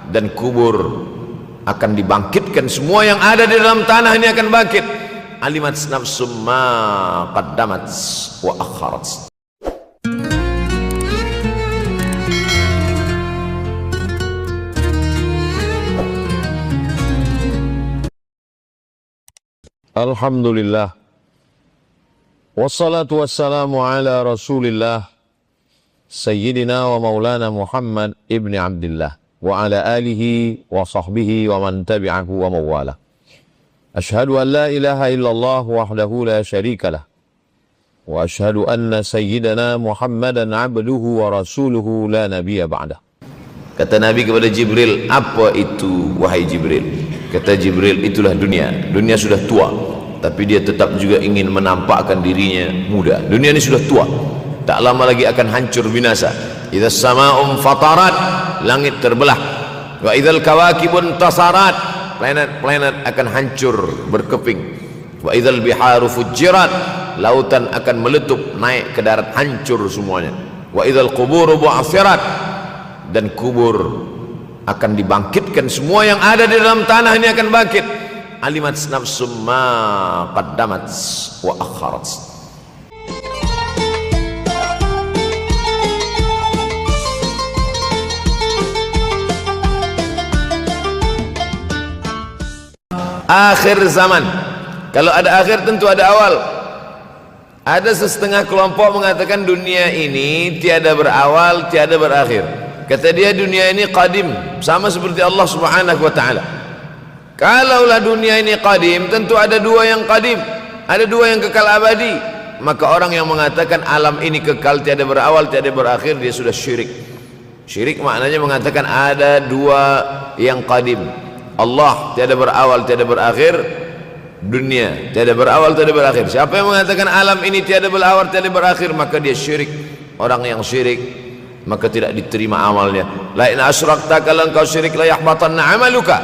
dan kubur akan dibangkitkan. Semua yang ada di dalam tanah ini akan bangkit. Alimat nafsum ma qaddamat wa akharat. Alhamdulillah, wassalatu wassalamu ala rasulillah Sayyidina wa maulana Muhammad ibn Abdillah wa ala alihi wa sahbihi wa man tabi'ahu wa mawala. Ashhadu an la ilaha illallah wahdahu la syarika lah, wa ashhadu anna sayyidana Muhammadan abduhu wa rasuluhu la nabiyya ba'dah. Kata Nabi kepada Jibril, apa itu wahai Jibril? Kata Jibril, itulah dunia. Dunia sudah tua, tapi dia tetap juga ingin menampakkan dirinya muda. Dunia ini sudah tua, tak lama lagi akan hancur binasa. Idza sama'um fatarat, langit terbelah. Wa idzal kawakibun tasarat, planet-planet akan hancur berkeping. Wa idzal biharu fujirat, lautan akan meletup naik ke darat, hancur semuanya. Wa idzal quburu bu'athirat, dan kubur akan dibangkitkan. Semua yang ada di dalam tanah ini akan bangkit. Alimat nafsum ma qaddamat wa akharat. Akhir zaman. Kalau ada akhir tentu ada awal. Ada setengah kelompok mengatakan dunia ini tiada berawal, tiada berakhir. Kata dia, dunia ini qadim, sama seperti Allah subhanahu wa ta'ala. Kalaulah dunia ini qadim, tentu ada dua yang qadim, ada dua yang kekal abadi. Maka orang yang mengatakan alam ini kekal, tiada berawal, tiada berakhir, dia sudah syirik. Syirik maknanya mengatakan ada dua yang qadim. Allah tiada berawal, tiada berakhir, dunia tiada berawal, tiada berakhir. Siapa yang mengatakan alam ini tiada berawal, tiada berakhir, maka dia syirik. Orang yang syirik maka tidak diterima amalnya. La in asyrakta, kalau engkau syirik la yahbatanna amaluka.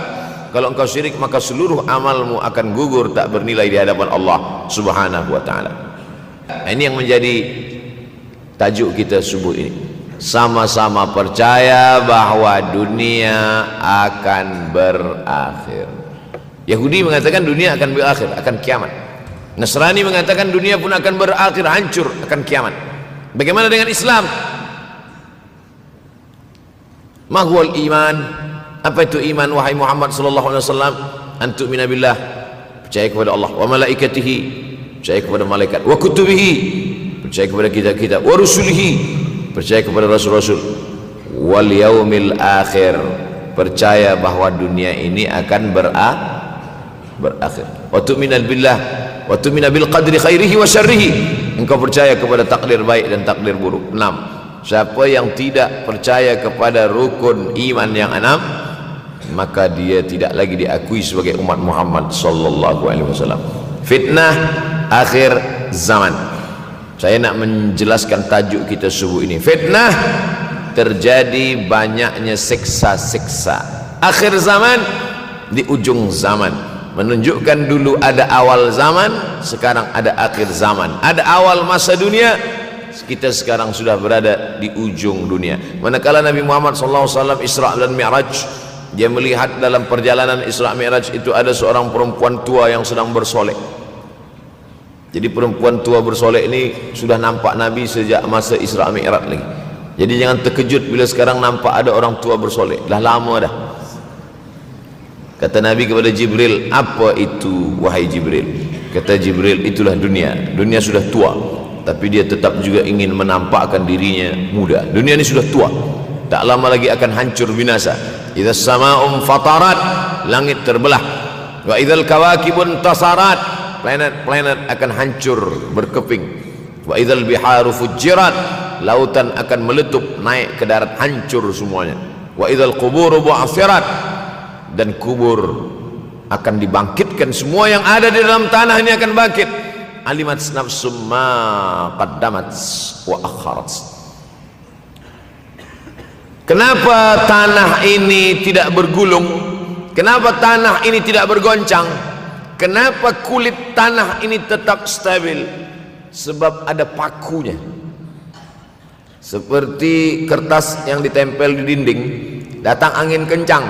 Kalau engkau syirik maka seluruh amalmu akan gugur, tak bernilai di hadapan Allah subhanahu wa ta'ala. Ini yang menjadi tajuk kita subuh ini. Sama-sama percaya bahwa dunia akan berakhir. Yahudi mengatakan dunia akan berakhir, akan kiamat. Nasrani mengatakan dunia pun akan berakhir, hancur, akan kiamat. Bagaimana dengan Islam? Mahwal iman. Apa itu iman wahai Muhammad sallallahu alaihi wasallam? Antu'mina billah, percaya kepada Allah, wa malaikatihi, percaya kepada malaikat, wa kutubihi, percaya kepada kitab-kitab, wa rusulihi, percaya kepada rasul-rasul, wal yaumil akhir, percaya bahwa dunia ini akan berakhir. Wa tu'mina billah, wa tu'mina bil qadri khairihi wa syarrihi, engkau percaya kepada takdir baik dan takdir buruk. 6. Siapa yang tidak percaya kepada rukun iman yang 6, maka dia tidak lagi diakui sebagai umat Muhammad sallallahu alaihi wasallam. Fitnah akhir zaman. Saya nak menjelaskan tajuk kita subuh ini. Fitnah, terjadi banyaknya siksa-siksa. Akhir zaman, di ujung zaman. Menunjukkan dulu ada awal zaman, sekarang ada akhir zaman. Ada awal masa dunia, kita sekarang sudah berada di ujung dunia. Manakala Nabi Muhammad SAW Isra dan Mi'raj, dia melihat dalam perjalanan Isra Mi'raj itu ada seorang perempuan tua yang sedang bersolek. Jadi perempuan tua bersolek ini sudah nampak Nabi sejak masa Isra Mi'raj lagi. Jadi jangan terkejut bila sekarang nampak ada orang tua bersolek. Dah lama dah. Kata Nabi kepada Jibril, apa itu wahai Jibril? Kata Jibril, itulah dunia. Dunia sudah tua, tapi dia tetap juga ingin menampakkan dirinya muda. Dunia ini sudah tua, tak lama lagi akan hancur binasa. Idza sama'um fatarat, langit terbelah. Wa idzal kawakibun tasarat, planet-planet akan hancur berkeping. Wa idzal biharu fujirat, lautan akan meletup naik ke darat, hancur semuanya. Wa idzal quburu bu'athirat, dan kubur akan dibangkitkan. Semua yang ada di dalam tanah ini akan bangkit. Alimat nafsum ma qaddamat wa akharat. Kenapa tanah ini tidak bergulung? Kenapa tanah ini tidak bergoncang? Kenapa kulit tanah ini tetap stabil? Sebab ada pakunya. Seperti kertas yang ditempel di dinding, datang angin kencang.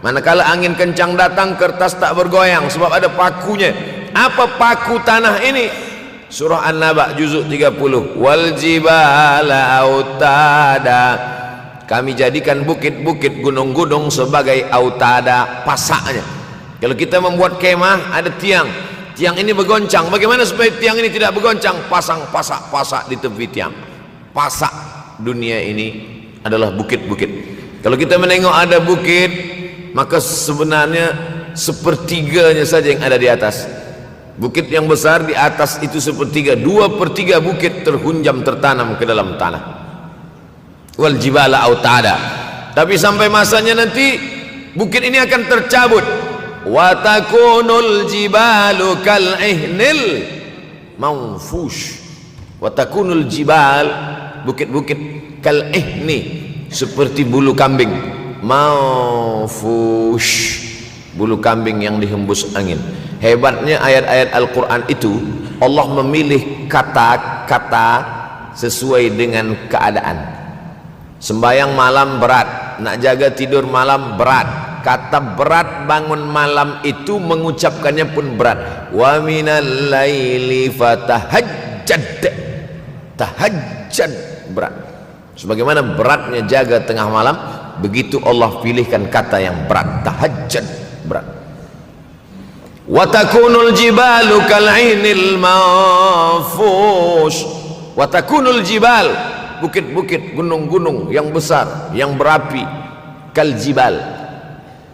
Manakala angin kencang datang, kertas tak bergoyang sebab ada pakunya. Apa paku tanah ini? Surah An-Naba juzuk 30. Wal jibala autada, kami jadikan bukit-bukit, gunung-gunung sebagai autada, pasaknya. Kalau kita membuat kemah, ada tiang ini bergoncang. Bagaimana supaya tiang ini tidak bergoncang? Pasang pasak di tepi tiang. Pasak dunia ini adalah bukit-bukit. Kalau kita menengok ada bukit, maka sebenarnya sepertiganya saja yang ada di atas. Bukit yang besar di atas itu sepertiga, 2/3 bukit terhunjam, tertanam ke dalam tanah. Wal jibala autada. Tapi sampai masanya nanti bukit ini akan tercabut. Wa takunul jibalu kal ihnil manfush. Wa takunul jibal, bukit-bukit, kal ihni, seperti bulu kambing, manfush, bulu kambing yang dihembus angin. Hebatnya ayat-ayat Al-Quran itu, Allah memilih kata-kata sesuai dengan keadaan. Sembayang malam berat, nak jaga tidur malam berat. Kata berat bangun malam itu mengucapkannya pun berat. Wa minal laili fatahajjad, tahajjad berat. Sebagaimana beratnya jaga tengah malam, begitu Allah pilihkan kata yang berat, tahajjad berat. Wa takunul jibalu kal'inil manfush. Wa takunul jibal, bukit-bukit, gunung-gunung yang besar, yang berapi, kal jibal,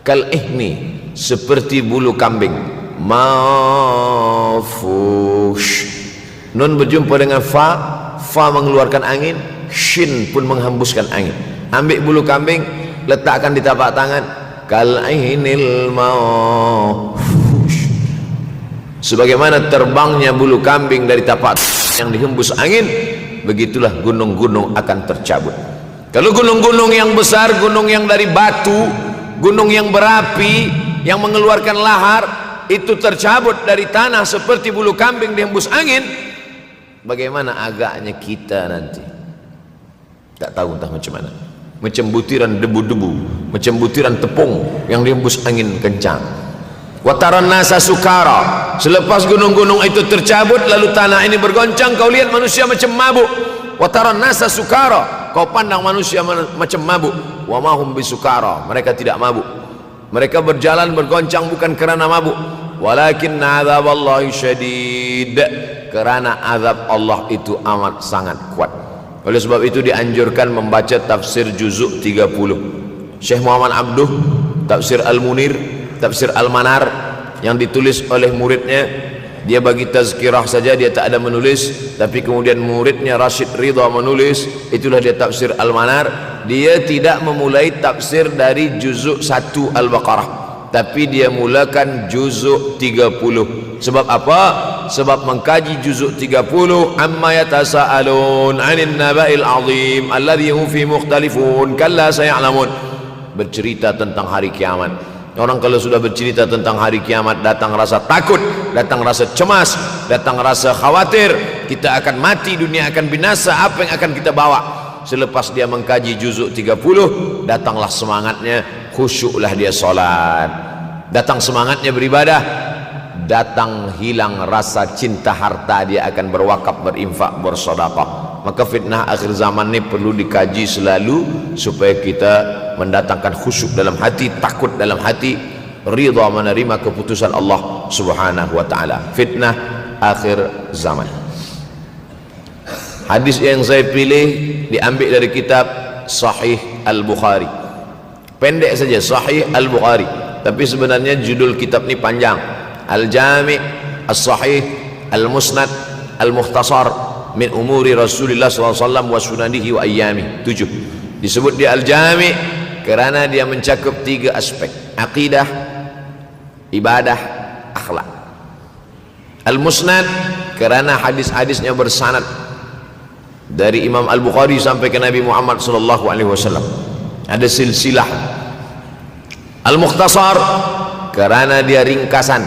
kal ihni, seperti bulu kambing, manfush. Nun berjumpa dengan fa mengeluarkan angin, shin pun menghembuskan angin. Ambil bulu kambing, letakkan di tapak tangan, kal ihnil manfush. Sebagaimana terbangnya bulu kambing dari tapak yang dihembus angin, begitulah gunung-gunung akan tercabut. Kalau gunung-gunung yang besar, gunung yang dari batu, gunung yang berapi, yang mengeluarkan lahar, itu tercabut dari tanah seperti bulu kambing dihembus angin, bagaimana agaknya kita nanti? Tak tahu entah macam mana. Macam butiran debu-debu, macam butiran tepung yang dihembus angin kencang. Wataran nasa sukara, selepas gunung-gunung itu tercabut lalu tanah ini bergoncang, kau lihat manusia macam mabuk. Wataran nasa sukara, kau pandang manusia macam mabuk. Wa mahum bisukara, mereka tidak mabuk. Mereka berjalan bergoncang bukan kerana mabuk, walakin azaballahi syadid, kerana azab Allah itu amat sangat kuat. Oleh sebab itu dianjurkan membaca tafsir juzuk 30. Syekh Muhammad Abduh, tafsir Al-Munir, tafsir Al-Manar yang ditulis oleh muridnya, dia bagi tazkirah saja, dia tak ada menulis, tapi kemudian muridnya Rashid Ridha menulis, itulah dia tafsir Al-Manar. Dia tidak memulai tafsir dari juzuk 1 Al-Baqarah, tapi dia mulakan juzuk 30. Sebab apa? Sebab mengkaji juzuk 30, amma yatasaalun 'anil naba'il 'azim alladhi hum fi mukhtalifun kalla saya'lamun, bercerita tentang hari kiamat. Orang kalau sudah bercerita tentang hari kiamat, datang rasa takut, datang rasa cemas, datang rasa khawatir, kita akan mati, dunia akan binasa, apa yang akan kita bawa? Selepas dia mengkaji juzuk 30, datanglah semangatnya, khusyuklah dia solat, datang semangatnya beribadah, datang hilang rasa cinta harta, dia akan berwakaf, berinfak, bersedekah. Maka fitnah akhir zaman ini perlu dikaji selalu supaya kita mendatangkan khusyuk dalam hati, takut dalam hati, ridha menerima keputusan Allah Subhanahu wa taala. Fitnah akhir zaman. Hadis yang saya pilih diambil dari kitab Sahih Al-Bukhari. Pendek saja, Sahih Al-Bukhari, tapi sebenarnya judul kitab ini panjang. Al-Jami' As-Sahih Al-Musnad Al-Mukhtasar min umuri Rasulullah SAW wa sunanihi wa ayyami. 7. Disebut dia Al-Jami' kerana dia mencakup 3 aspek: akidah, ibadah, akhlak. Al-Musnad kerana hadis-hadisnya bersanad dari Imam Al-Bukhari sampai ke Nabi Muhammad SAW, ada silsilah. Al-Mukhtasar kerana dia ringkasan,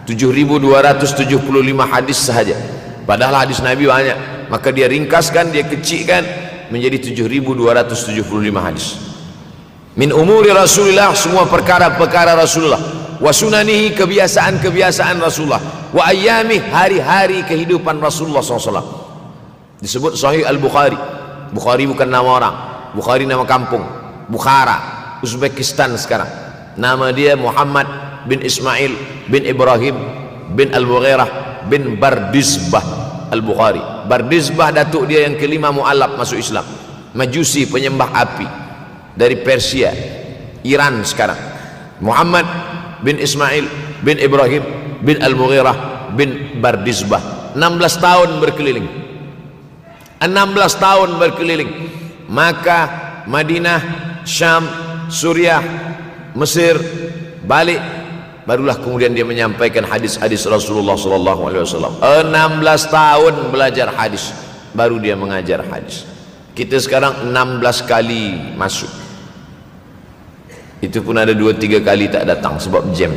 7.275 hadis sahaja, padahal hadis Nabi banyak, maka dia ringkaskan, dia kecilkan menjadi 7.275 hadis. min umuri Rasulullah, semua perkara-perkara Rasulullah, wa sunanihi, kebiasaan-kebiasaan Rasulullah, wa ayyamih, hari-hari kehidupan Rasulullah SAW. Disebut Sahih Al-Bukhari. Bukhari bukan nama orang, Bukhari nama kampung, Bukhara, Uzbekistan sekarang. Nama dia Muhammad bin Ismail bin Ibrahim bin Al-Mughirah bin Bardizbah Al-Bukhari. Bardizbah datuk dia yang kelima mu'alaf masuk Islam, Majusi, penyembah api, dari Persia, Iran sekarang. Muhammad bin Ismail bin Ibrahim bin Al-Mughirah bin Bardizbah, 16 tahun berkeliling, 16 tahun berkeliling Makkah, Madinah, Syam, Suriah, Mesir, balik, barulah kemudian dia menyampaikan hadis-hadis Rasulullah SAW. 16 tahun belajar hadis, baru dia mengajar hadis. Kita sekarang 16 kali masuk, itu pun ada 2-3 kali tak datang sebab jam.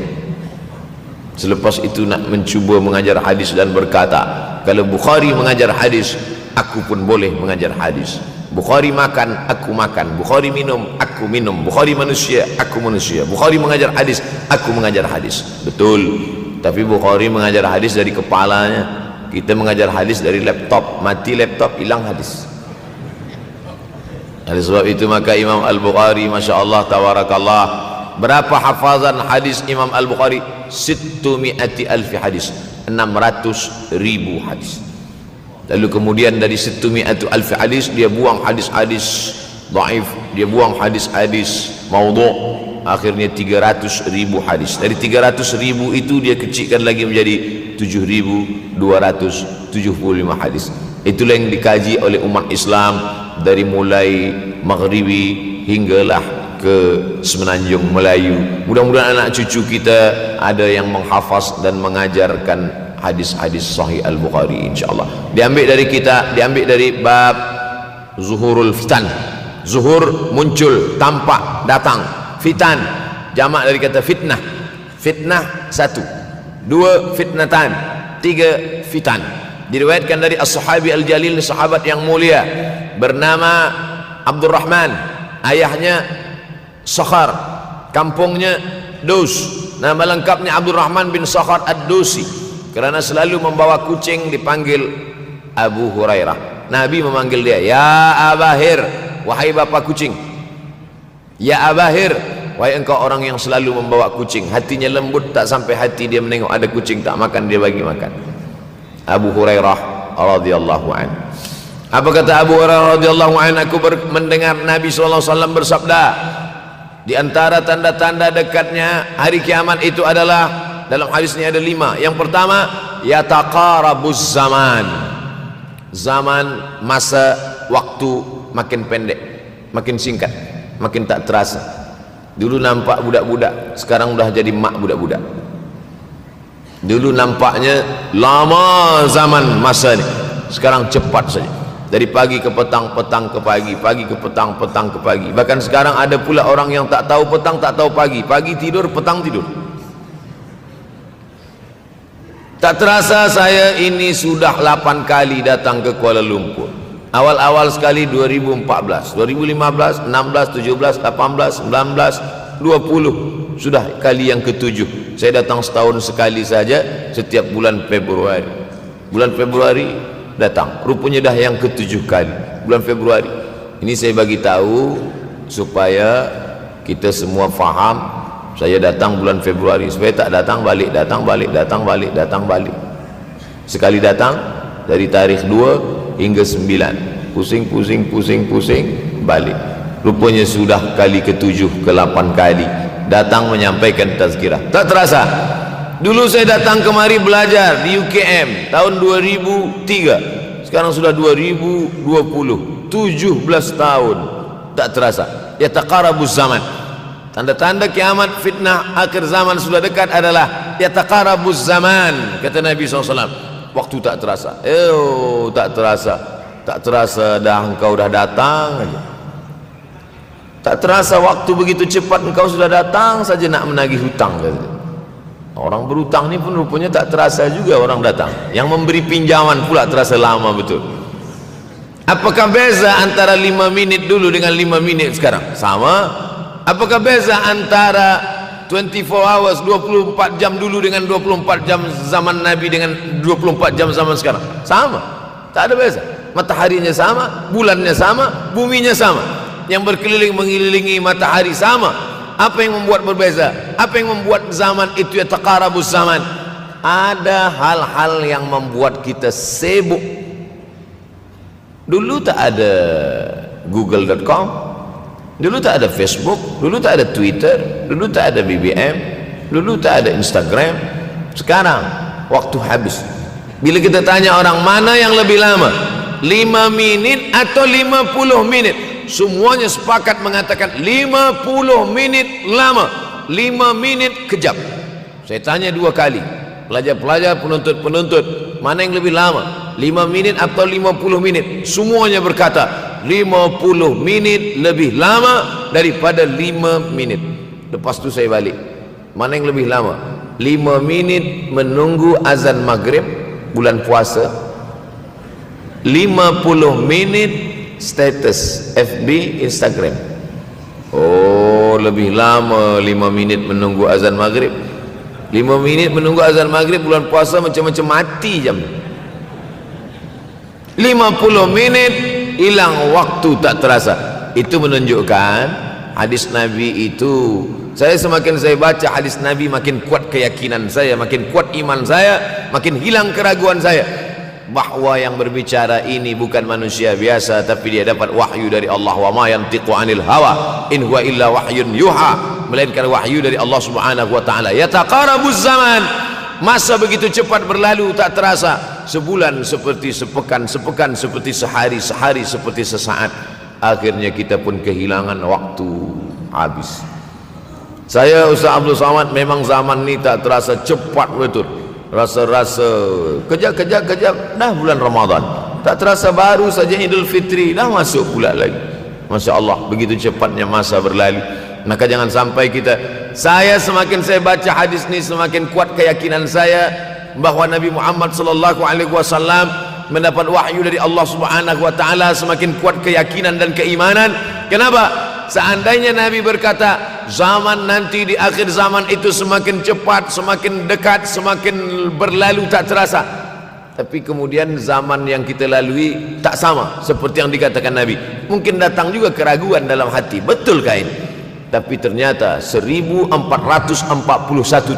Selepas itu nak mencuba mengajar hadis dan berkata, kalau Bukhari mengajar hadis, aku pun boleh mengajar hadis. Bukhari makan, aku makan. Bukhari minum, aku minum. Bukhari manusia, aku manusia. Bukhari mengajar hadis, aku mengajar hadis. Betul, tapi Bukhari mengajar hadis dari kepalanya, kita mengajar hadis dari laptop. Mati laptop, hilang hadis. Oleh sebab itu maka Imam Al-Bukhari, Masya Allah, Tabarakallah, berapa hafazan hadis Imam Al-Bukhari? 600,000 hadis, 600,000 hadis. Lalu kemudian dari 600,000 hadis dia buang hadis-hadis dhaif, dia buang hadis-hadis maudhu', akhirnya 300,000 hadis. Dari 300,000 itu dia kecilkan lagi menjadi 7.275 hadis. Itulah yang dikaji oleh umat Islam dari mulai Maghribi hinggalah ke Semenanjung Melayu. Mudah-mudahan anak cucu kita ada yang menghafaz dan mengajarkan hadis-hadis Sahih Al-Bukhari, insyaallah. Diambil dari kita, diambil dari bab zuhurul fitan. Zuhur, muncul, tampak, datang. Fitan, jamak dari kata fitnah. Fitnah 1, 2 fitnatan, 3 fitan. Diriwayatkan dari as-sahabi al-jalil, sahabat yang mulia bernama Abdurrahman, ayahnya Sakhar, kampungnya Dus. Nama lengkapnya Abdurrahman bin Sakhar ad-Dusi. Kerana selalu membawa kucing dipanggil Abu Hurairah. Nabi memanggil dia, ya Abahir, wahai bapa kucing. Ya Abahir, wahai engkau orang yang selalu membawa kucing. Hatinya lembut, tak sampai hati dia menengok ada kucing tak makan, dia bagi makan. Abu Hurairah radhiyallahu an. Apa kata Abu Hurairah radhiyallahu an? Aku mendengar Nabi SAW bersabda, di antara tanda-tanda dekatnya hari kiamat itu adalah, dalam hadis ini ada 5. Yang pertama, yataqarabuz zaman. Zaman, masa, waktu makin pendek, makin singkat, makin tak terasa. Dulu nampak budak-budak, sekarang udah jadi mak budak-budak. Dulu nampaknya lama zaman masa ni, sekarang cepat saja. Dari pagi ke petang, petang ke pagi, pagi ke petang, petang ke pagi. Bahkan sekarang ada pula orang yang tak tahu petang, tak tahu pagi. Pagi tidur, petang tidur. Tak terasa saya ini sudah 8 kali datang ke Kuala Lumpur. Awal-awal sekali 2014, 2015, 16, 17, 18, 19, 20. Sudah kali yang ke-7. Saya datang setahun sekali saja, setiap bulan Februari. Bulan Februari datang, rupanya dah yang ke-7 kali bulan Februari. Ini saya bagi tahu supaya kita semua faham. Saya datang bulan Februari, supaya tak datang balik, datang balik, datang balik, datang balik. Sekali datang dari tarikh 2 hingga 9, pusing, pusing, pusing, pusing, balik. Rupanya sudah kali ke-7, ke-8 kali datang menyampaikan tazkirah. Tak terasa. Dulu saya datang kemari belajar di UKM tahun 2003. Sekarang sudah 2020, 17 tahun. Tak terasa. Yataqarabuz zaman. Tanda-tanda kiamat, fitnah akhir zaman sudah dekat adalah yataqarabuz zaman, kata Nabi SAW. Waktu tak terasa. Tak terasa. Tak terasa dah engkau dah datang aja. Tak terasa waktu begitu cepat, engkau sudah datang saja nak menagih hutang. Orang berhutang ni pun rupanya tak terasa juga orang datang. Yang memberi pinjaman pula terasa lama betul. Apakah beza antara 5 minit dulu dengan 5 minit sekarang? Sama. Apakah beza antara 24 hours 24 jam dulu dengan 24 jam zaman Nabi dengan 24 jam zaman sekarang? Sama, tak ada beza. Mataharinya sama, bulannya sama, buminya sama, yang berkeliling mengelilingi matahari sama. Apa yang membuat berbeza? Apa yang membuat zaman itu ya taqarabus zaman? Ada hal-hal yang membuat kita sibuk. Dulu tak ada google.com, dulu tak ada Facebook, dulu tak ada Twitter, dulu tak ada BBM, dulu tak ada Instagram. Sekarang waktu habis. Bila kita tanya orang mana yang lebih lama, 5 minit atau 50 menit, semuanya sepakat mengatakan 50 menit lama, 5 menit kejam. Saya tanya 2 kali, pelajar-pelajar, penuntut-penuntut, mana yang lebih lama, 5 menit atau 50 menit? Semuanya berkata 50 menit lebih lama daripada 5 menit. Lepas tu saya balik, mana yang lebih lama? 5 menit menunggu azan maghrib bulan puasa, 50 menit status FB, Instagram. Oh, lebih lama 5 minit menunggu azan maghrib. 5 minit menunggu azan maghrib bulan puasa macam-macam mati jam. 50 menit hilang waktu tak terasa. Itu menunjukkan hadis Nabi itu, saya semakin saya baca hadis Nabi makin kuat keyakinan saya, makin kuat iman saya, makin hilang keraguan saya bahwa yang berbicara ini bukan manusia biasa, tapi dia dapat wahyu dari Allah. Wa ma yantiqu anil hawa in huwa illa wahyun yuha, melainkan wahyu dari Allah Subhanahu wa taala. Yataqarabuz zaman, masa begitu cepat berlalu tak terasa. Sebulan seperti sepekan, sepekan seperti sehari, sehari seperti sesaat. Akhirnya kita pun kehilangan waktu, habis. Saya Ustaz Abdul Samad, memang zaman ni tak terasa cepat betul. Rasa-rasa kejap-kejap dah bulan Ramadan, tak terasa baru saja Idul Fitri dah masuk pula lagi. Masya Allah, begitu cepatnya masa berlalu. Maka jangan sampai kita, saya semakin saya baca hadis ni semakin kuat keyakinan saya bahawa Nabi Muhammad sallallahu alaihi wasallam mendapat wahyu dari Allah Subhanahu wa taala. Semakin kuat keyakinan dan keimanan. Kenapa? Seandainya Nabi berkata zaman nanti di akhir zaman itu semakin cepat, semakin dekat, semakin berlalu tak terasa, tapi kemudian zaman yang kita lalui tak sama seperti yang dikatakan Nabi. Mungkin datang juga keraguan dalam hati, betulkah ini? Tapi ternyata 1441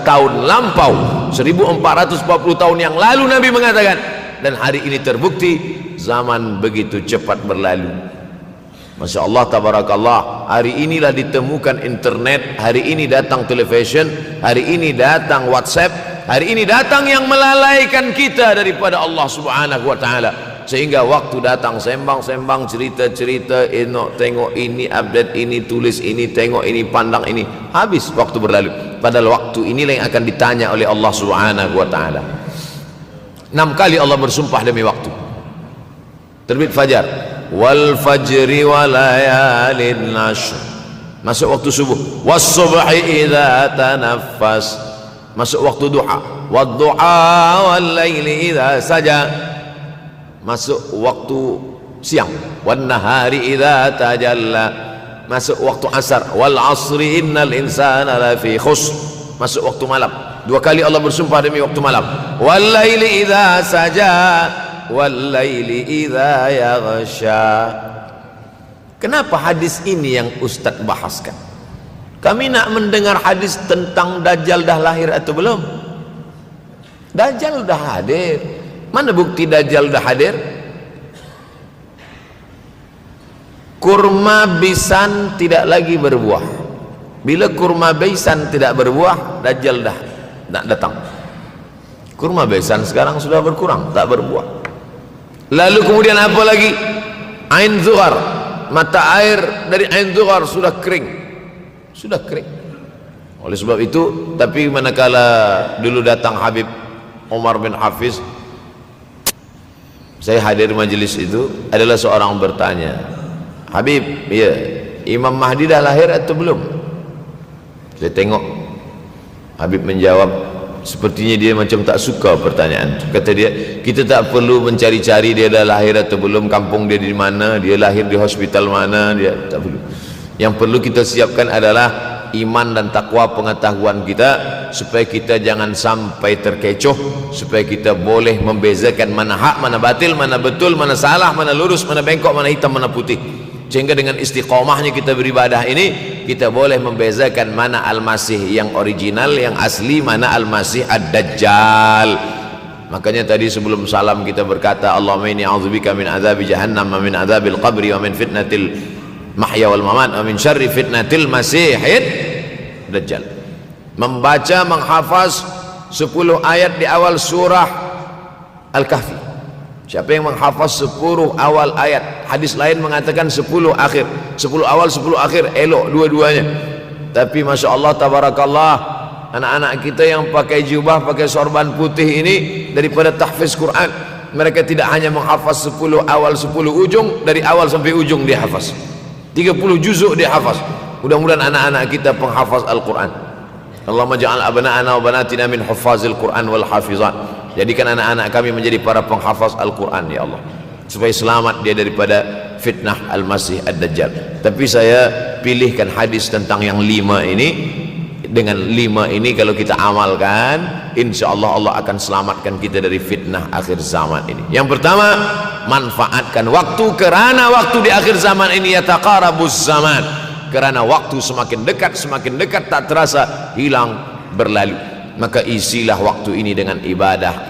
tahun lampau, 1440 tahun yang lalu Nabi mengatakan, dan hari ini terbukti zaman begitu cepat berlalu. Masya Allah, tabarakallah. Hari inilah ditemukan internet, hari ini datang television, hari ini datang WhatsApp, hari ini datang yang melalaikan kita daripada Allah Subhanahu wa taala. Sehingga waktu datang sembang-sembang, cerita-cerita, tengok ini, update ini, tulis ini, tengok ini, pandang ini, habis waktu berlalu. Padahal waktu inilah yang akan ditanya oleh Allah Subhanahu wa taala. 6 kali Allah bersumpah demi waktu. Terbit fajar, wal fajri wa layalin ashr, masuk waktu subuh. Was subhi idza tanaffas, masuk waktu duha. Wad duha wal laili idza saja, masuk waktu siang. Wan nahari idza tajalla, masuk waktu asar. Wal asri innal insana lafi khusr, masuk waktu malam. 2 kali Allah bersumpah demi waktu malam. Wal laili idza saja wal laili idza yaghsha. Kenapa hadis ini yang Ustaz bahaskan? Kami nak mendengar hadis tentang Dajjal dah lahir atau belum? Dajjal dah hadir. Mana bukti Dajjal dah hadir? Kurma bisan tidak lagi berbuah. Bila kurma bisan tidak berbuah, Dajjal dah nak datang. Kurma bisan sekarang sudah berkurang, tak berbuah. Lalu kemudian apa lagi? Ain Zuhar, mata air dari Ain Zuhar sudah kering, sudah kering. Oleh sebab itu, tapi manakala dulu datang Habib Umar bin Hafiz, saya hadir majlis itu, adalah seorang bertanya, Habib, ya, Imam Mahdi dah lahir atau belum? Saya tengok Habib menjawab, sepertinya dia macam tak suka pertanyaan. Kata dia, kita tak perlu mencari-cari dia dah lahir atau belum, kampung dia di mana, dia lahir di hospital mana, dia tak perlu. Yang perlu kita siapkan adalah iman dan takwa pengetahuan kita, supaya kita jangan sampai terkecoh, supaya kita boleh membezakan mana hak, mana batil, mana betul, mana salah, mana lurus, mana bengkok, mana hitam, mana putih. Sehingga dengan istiqomahnya kita beribadah ini, kita boleh membezakan mana Al-Masih yang original, yang asli, mana Al-Masih Ad-Dajjal. Makanya tadi sebelum salam kita berkata, Allahumma inni a'udzubika min azabi jahannam wa min azabil qabri wa min fitnatil mahya wal mamat wa min syarri fitnatil masihid dajjal. Membaca, menghafaz 10 ayat di awal surah Al-Kahfi. Siapa yang menghafaz 10 awal ayat, hadis lain mengatakan 10 akhir, 10 awal 10 akhir, elok dua-duanya. Tapi Masya Allah, tabarakallah, anak-anak kita yang pakai jubah, pakai sorban putih ini, daripada tahfiz Quran, mereka tidak hanya menghafaz 10 awal 10 ujung, dari awal sampai ujung dia hafaz 30 juzuk dia hafaz. Mudah-mudahan anak-anak kita penghafaz Al-Quran. Allahumma ja'al abna'ana wa banatina min huffazil Quran wal hafizat. Jadikan anak-anak kami menjadi para penghafaz Al-Quran ya Allah, supaya selamat dia daripada fitnah Al-Masih Ad-Dajjal. Tapi saya pilihkan hadis tentang yang 5 ini. Dengan 5 ini kalau kita amalkan, insya Allah Allah akan selamatkan kita dari fitnah akhir zaman ini. Yang pertama, manfaatkan waktu, kerana waktu di akhir zaman ini yataqarabuz zaman, kerana waktu semakin dekat tak terasa hilang berlalu. Maka isilah waktu ini dengan ibadah.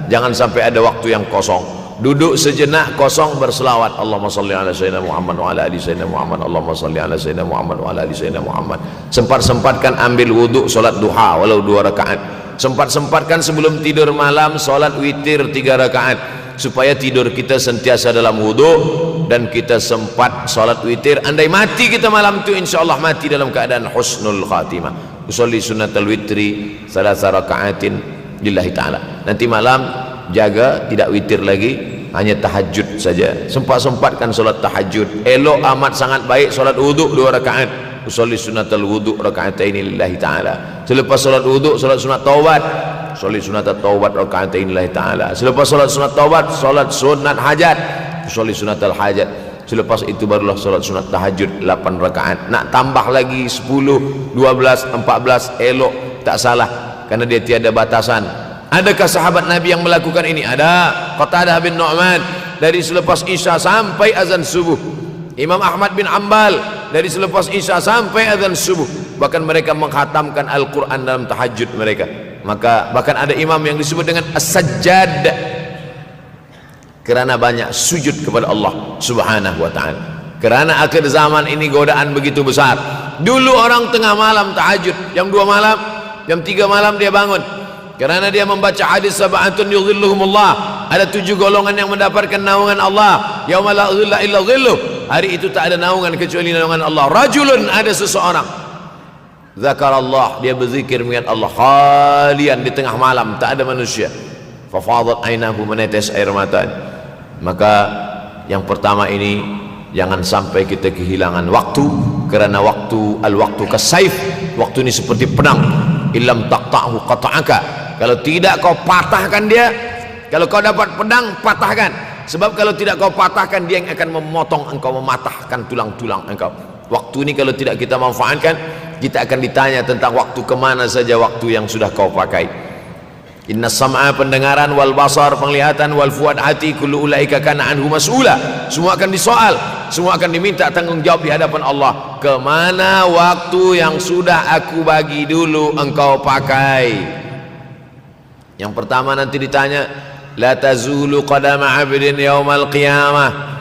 Jangan sampai ada waktu yang kosong. Duduk sejenak kosong berselawat, Allahumma salli ala sayyidina Muhammad wa ala ali sayyidina Muhammad, Allahumma salli ala sayyidina Muhammad wa ala ali sayyidina Muhammad. Sempat-sempatkan ambil wuduk solat duha walau 2 rakaat. Sempat-sempatkan sebelum tidur malam solat witir 3 rakaat, supaya tidur kita sentiasa dalam wuduk dan kita sempat solat witir. Andai mati kita malam itu, insyaallah mati dalam keadaan husnul khatimah. Usolli sunnatal witri 3 rakaatin lillahi ta'ala. Nanti malam jaga tidak witir lagi, hanya tahajud saja. Sempat-sempatkan solat tahajud. Elok amat sangat baik solat wuduk 2 rakaat. Usolli sunnatal wuduk raka'ataini lillahi ta'ala. Selepas solat wuduk, solat sunat taubat. Usolli sunatat taubat raka'ataini lillahi ta'ala. Selepas solat sunat taubat, solat sunat hajat. Usolli sunatal hajat. Selepas itu barulah solat sunat tahajud 8 rakaat. Nak tambah lagi 10, 12, 14, elok, tak salah, karena dia tiada batasan. Adakah sahabat Nabi yang melakukan ini? Ada. Qatadah bin Nu'man dari selepas Isya sampai azan subuh. Imam Ahmad bin Ambal dari selepas Isya sampai azan subuh. Bahkan mereka menghatamkan Al-Quran dalam tahajud mereka. Maka bahkan ada imam yang disebut dengan As-Sajjad, kerana banyak sujud kepada Allah Subhanahu wa ta'ala. Kerana akhir zaman ini godaan begitu besar. Dulu orang tengah malam tahajud, jam 2 malam, jam 3 malam dia bangun, kerana dia membaca hadis sab'atun yudhilluhumullah, ada 7 golongan yang mendapatkan naungan Allah, yauma la dhilla illa dhilluh, hari itu tak ada naungan kecuali naungan Allah. Rajulun, ada seseorang, zakarallah, dia berzikir mengingat Allah, khalian, di tengah malam tak ada manusia, fafadat ainahu, menetes air mata. Maka yang pertama ini, jangan sampai kita kehilangan waktu, kerana waktu, al-waktu kasaif, waktu ini seperti pedang, illam taqta'hu qata'aka. Kalau tidak kau patahkan dia, kalau kau dapat pedang, patahkan. Sebab kalau tidak kau patahkan, dia yang akan memotong engkau, mematahkan tulang-tulang engkau. Waktu ini kalau tidak kita manfaatkan, kita akan ditanya tentang waktu, kemana saja waktu yang sudah kau pakai. Inna sam'a, pendengaran, wal basar, penglihatan, wal fuad, hati, kullu ulaika kana anhu mas'ula. Semua akan disoal, semua akan diminta tanggungjawab di hadapan Allah. Kemana waktu yang sudah aku bagi dulu engkau pakai? Yang pertama nanti ditanya, la tazulu qadama 'abdin yaumal qiyamah.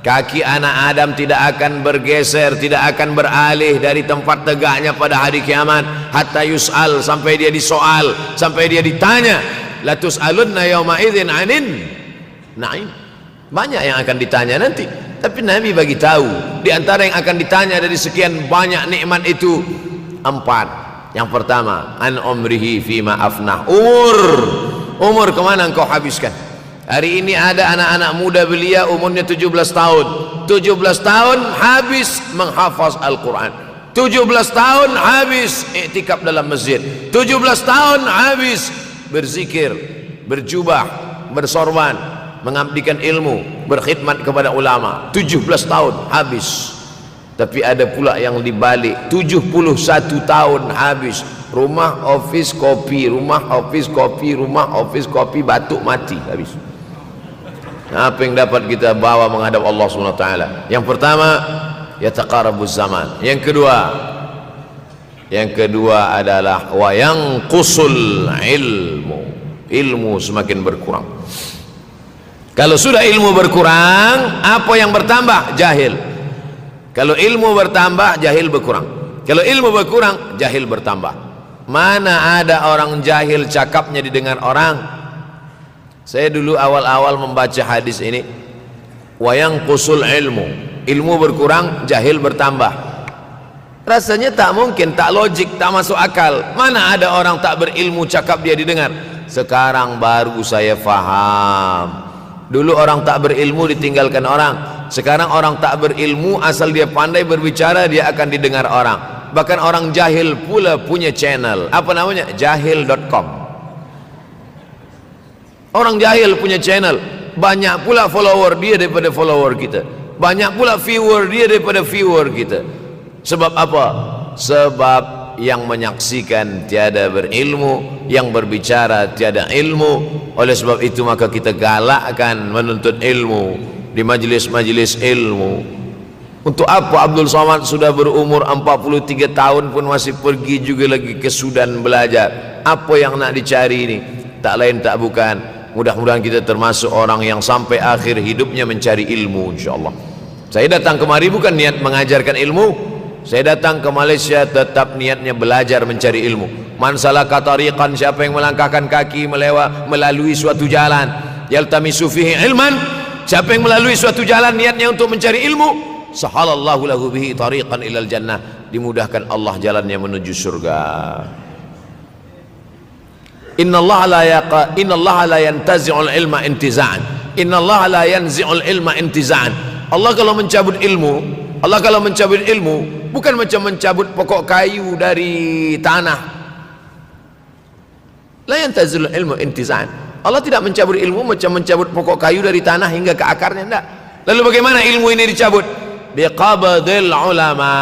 Kaki anak Adam tidak akan bergeser, tidak akan beralih dari tempat tegaknya pada hari kiamat, hatta yus'al, sampai dia disoal, sampai dia ditanya. La tus'alunna yauma idzin 'anin na'im. Banyak yang akan ditanya nanti, tapi Nabi bagi tahu di antara yang akan ditanya dari sekian banyak nikmat itu 4. Yang pertama, an umrihi fima afnah. Umur kemana engkau habiskan? Hari ini ada anak-anak muda belia umurnya 17 tahun. 17 tahun habis menghafaz Al-Quran. 17 tahun habis iktikaf dalam masjid. 17 tahun habis berzikir, berjubah, bersorban, mengabdikan ilmu, berkhidmat kepada ulama. 17 tahun habis. Tapi ada pula yang dibalik, 71 tahun habis, rumah office kopi, rumah office kopi, rumah office kopi, batuk mati habis. Apa yang dapat kita bawa menghadap Allah SWT? Yang pertama, yataqarabuz zaman. Yang kedua adalah wa yanqusul ilmu. Ilmu semakin berkurang. Kalau sudah ilmu berkurang, apa yang bertambah? Jahil. Kalau ilmu bertambah, jahil berkurang. Kalau ilmu berkurang, jahil bertambah. Mana ada orang jahil cakapnya didengar orang? Saya dulu awal-awal membaca hadis ini, wa yanqusul ilmu. Ilmu berkurang, jahil bertambah. Rasanya tak mungkin, tak logik, tak masuk akal. Mana ada orang tak berilmu cakap dia didengar? Sekarang baru saya faham. Dulu orang tak berilmu ditinggalkan orang. Sekarang orang tak berilmu, asal dia pandai berbicara, dia akan didengar orang. Bahkan orang jahil pula punya channel. Apa namanya? Jahil.com. Orang jahil punya channel. Banyak pula follower dia daripada follower kita. Banyak pula viewer dia daripada viewer kita. Sebab apa? Sebab yang menyaksikan tiada berilmu, yang berbicara tiada ilmu. Oleh sebab itu maka kita galakkan menuntut ilmu di majlis-majlis ilmu. Untuk apa Abdul Somad sudah berumur 43 tahun pun masih pergi juga lagi ke Sudan belajar? Apa yang nak dicari ini? Tak lain tak bukan, mudah-mudahan kita termasuk orang yang sampai akhir hidupnya mencari ilmu, insyaAllah. Saya datang kemari bukan niat mengajarkan ilmu. Saya datang ke Malaysia tetap niatnya belajar mencari ilmu. Man salaka tariqan, siapa yang melangkahkan kaki melalui suatu jalan, yaltamisu fihi ilman, siapa yang melalui suatu jalan niatnya untuk mencari ilmu, sahalallahu lahu bihi tariqan ilal jannah, dimudahkan Allah jalannya menuju surga. Innallaha la yantazi'ul ilma intiza'an. Innallaha la yanzi'ul ilma intiza'an. Allah kalau mencabut ilmu, bukan macam mencabut pokok kayu dari tanah. La yantazilul ilmu intiza'an. Allah tidak mencabut ilmu macam mencabut pokok kayu dari tanah hingga ke akarnya, tidak. Lalu bagaimana ilmu ini dicabut? Biqabdil ulama.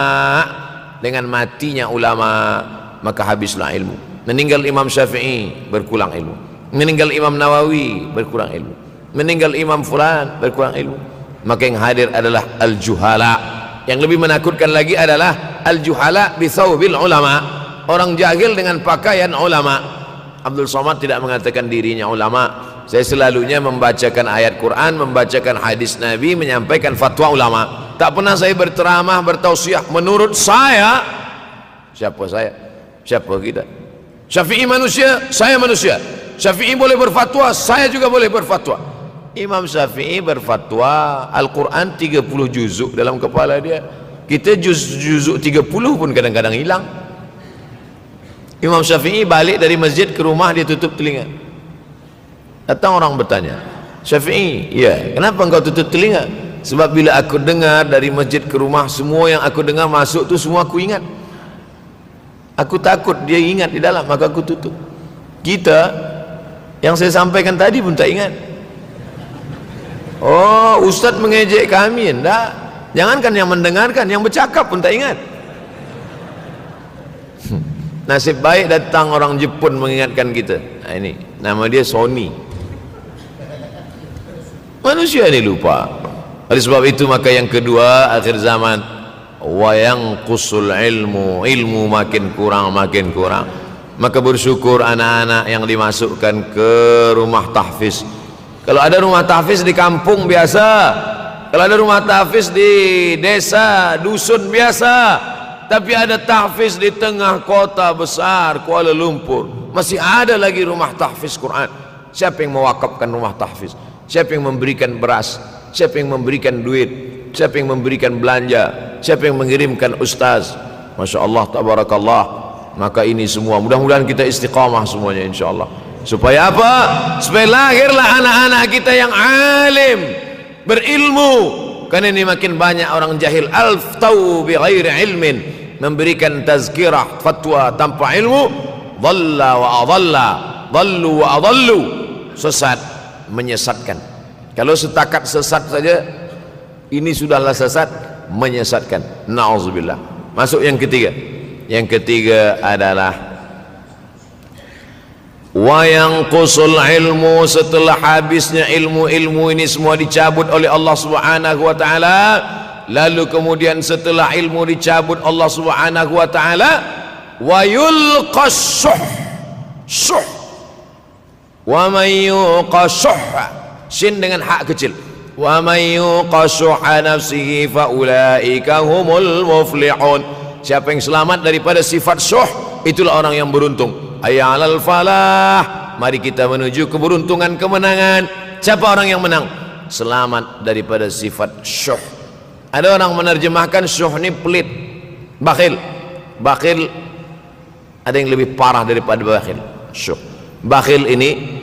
Dengan matinya ulama maka habislah ilmu. Meninggal Imam Syafi'i, berkurang ilmu. Meninggal Imam Nawawi, berkurang ilmu. Meninggal Imam Fulan, berkurang ilmu. Maka yang hadir adalah al-juhala. Yang lebih menakutkan lagi adalah al-juhala bisawbil ulama, orang jahil dengan pakaian ulama. Abdul Somad tidak mengatakan dirinya ulama. Saya selalunya membacakan ayat Quran, membacakan hadis Nabi, menyampaikan fatwa ulama. Tak pernah saya berteramah, bertausiah. Menurut saya, siapa saya? Siapa kita? Syafi'i manusia, saya manusia. Syafi'i boleh berfatwa, saya juga boleh berfatwa. Imam Syafi'i berfatwa Al-Quran 30 juzuk dalam kepala dia. Kita juzuk 30 pun kadang-kadang hilang. Imam Syafi'i balik dari masjid ke rumah, dia tutup telinga. Datang orang bertanya, Syafi'i, ya, kenapa engkau tutup telinga? Sebab bila aku dengar dari masjid ke rumah, semua yang aku dengar masuk tu semua aku ingat. Aku takut dia ingat di dalam, maka aku tutup. Kita yang saya sampaikan tadi pun tak ingat. Oh, ustaz mengejek kami, enggak. Jangankan yang mendengarkan, yang bercakap pun tak ingat. Nasib baik datang orang Jepun mengingatkan kita. Nah, ini nama dia Sony. Manusia ini lupa. Oleh sebab itu maka yang kedua akhir zaman, wa yanqusul ilmu, ilmu makin kurang. Maka bersyukur anak-anak yang dimasukkan ke rumah tahfiz. Kalau ada rumah tahfiz di kampung biasa, kalau ada rumah tahfiz di desa, dusun biasa, tapi ada tahfiz di tengah kota besar Kuala Lumpur, masih ada lagi rumah tahfiz Quran. Siapa yang mewakafkan rumah tahfiz? Siapa yang memberikan beras? Siapa yang memberikan duit? Siapa yang memberikan belanja? Siapa yang mengirimkan ustaz? Masya Allah, tabarakallah. Maka ini semua mudah-mudahan kita istiqamah semuanya, insya Allah. Supaya apa? Supaya lahirlah anak-anak kita yang alim, berilmu. Karena ini makin banyak orang jahil. Al-ftau bi ghairi ilmin, memberikan tazkirah, fatwa tanpa ilmu. Dhalla wa adalla, dhallu wa adallu, sesat, menyesatkan. Kalau setakat sesat saja, ini sudahlah sesat. menyesatkan. Na'udzubillah. Masuk yang ketiga. Yang ketiga adalah wa yanqusul ilmu, setelah habisnya ilmu-ilmu ini semua dicabut oleh Allah Subhanahu wa taala, lalu kemudian setelah ilmu dicabut Allah Subhanahu wa taala, wa yulqas syuh, wa may yuqashuh, sin dengan hak kecil, wa may yuqashuh nafsihi fa ulaika humul muflihun. Siapa yang selamat daripada sifat syuh, itulah orang yang beruntung. Hayya 'alal falah, mari kita menuju keberuntungan, kemenangan. Siapa orang yang menang? Selamat daripada sifat syuh. Ada orang menerjemahkan syuh ini pelit, bakhil. Bakhil ada yang lebih parah daripada bakhil. Syuh. Bakhil ini,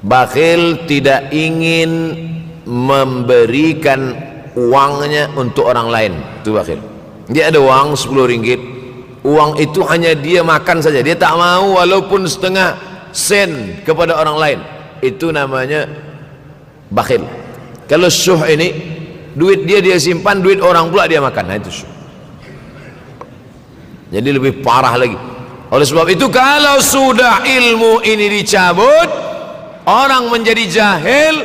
bakhil tidak ingin memberikan uangnya untuk orang lain. Itu bakhil. Dia ada uang 10 ringgit, uang itu hanya dia makan saja, dia tak mau walaupun setengah sen kepada orang lain. Itu namanya bakhil. Kalau syuh ini, duit dia simpan, duit orang pula dia makan. Nah, itu syuh. Jadi lebih parah lagi. Oleh sebab itu, kalau sudah ilmu ini dicabut, orang menjadi jahil,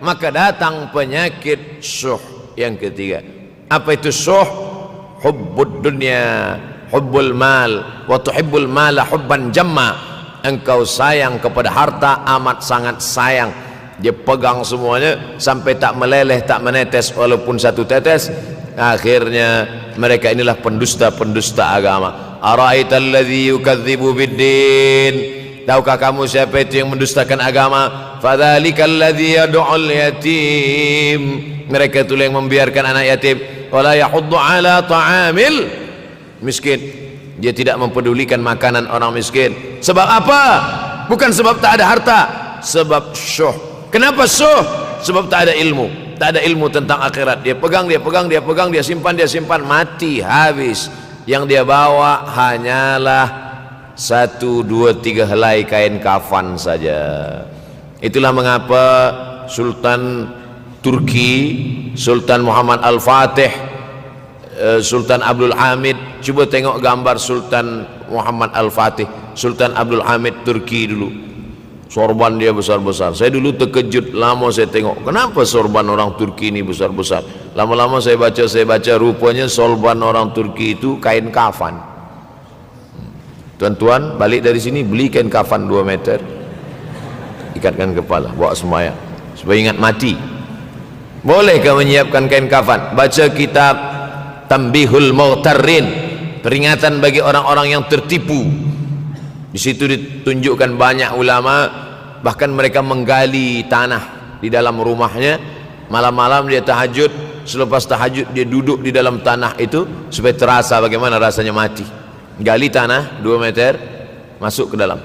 maka datang penyakit syuh yang ketiga. Apa itu syuh? Hubbud dunya, hubbul mal, wa tuhibbul mala hubban jamma. Engkau sayang kepada harta amat sangat sayang. Dia pegang semuanya sampai tak meleleh, tak menetes walaupun satu tetes. Akhirnya mereka inilah pendusta-pendusta agama. Ara'aital ladzi yukadzibu biddin, tahukah kamu siapa itu yang mendustakan agama? Fadzalikal ladzi yad'ul yatim, mereka itulah yang membiarkan anak yatim. Wala yahuddu ala ta'amil miskin, dia tidak mempedulikan makanan orang miskin. Sebab apa? Bukan sebab tak ada harta, sebab syuh. Kenapa syuh? Sebab tak ada ilmu, tak ada ilmu tentang akhirat. Dia pegang, dia simpan, mati, habis. Yang dia bawa hanyalah 1, 2, 3 helai kain kafan saja. Itulah mengapa Sultan Turki, Sultan Muhammad Al-Fatih, Sultan Abdul Hamid, coba tengok gambar Sultan Muhammad Al-Fatih, Sultan Abdul Hamid Turki dulu. Sorban dia besar-besar. Saya dulu terkejut, lama saya tengok, kenapa sorban orang Turki ini besar-besar. Lama-lama saya baca, rupanya sorban orang Turki itu kain kafan. Tuan-tuan balik dari sini, beli kain kafan 2 meter, ikatkan kepala, bawa sembahyang supaya ingat mati. Bolehkah menyiapkan kain kafan? Baca kitab Tanbihul Mughtarrin, peringatan bagi orang-orang yang tertipu. Di situ ditunjukkan banyak ulama, bahkan mereka menggali tanah di dalam rumahnya. Malam-malam dia tahajud, selepas tahajud dia duduk di dalam tanah itu supaya terasa bagaimana rasanya mati. Gali tanah 2 meter, masuk ke dalam.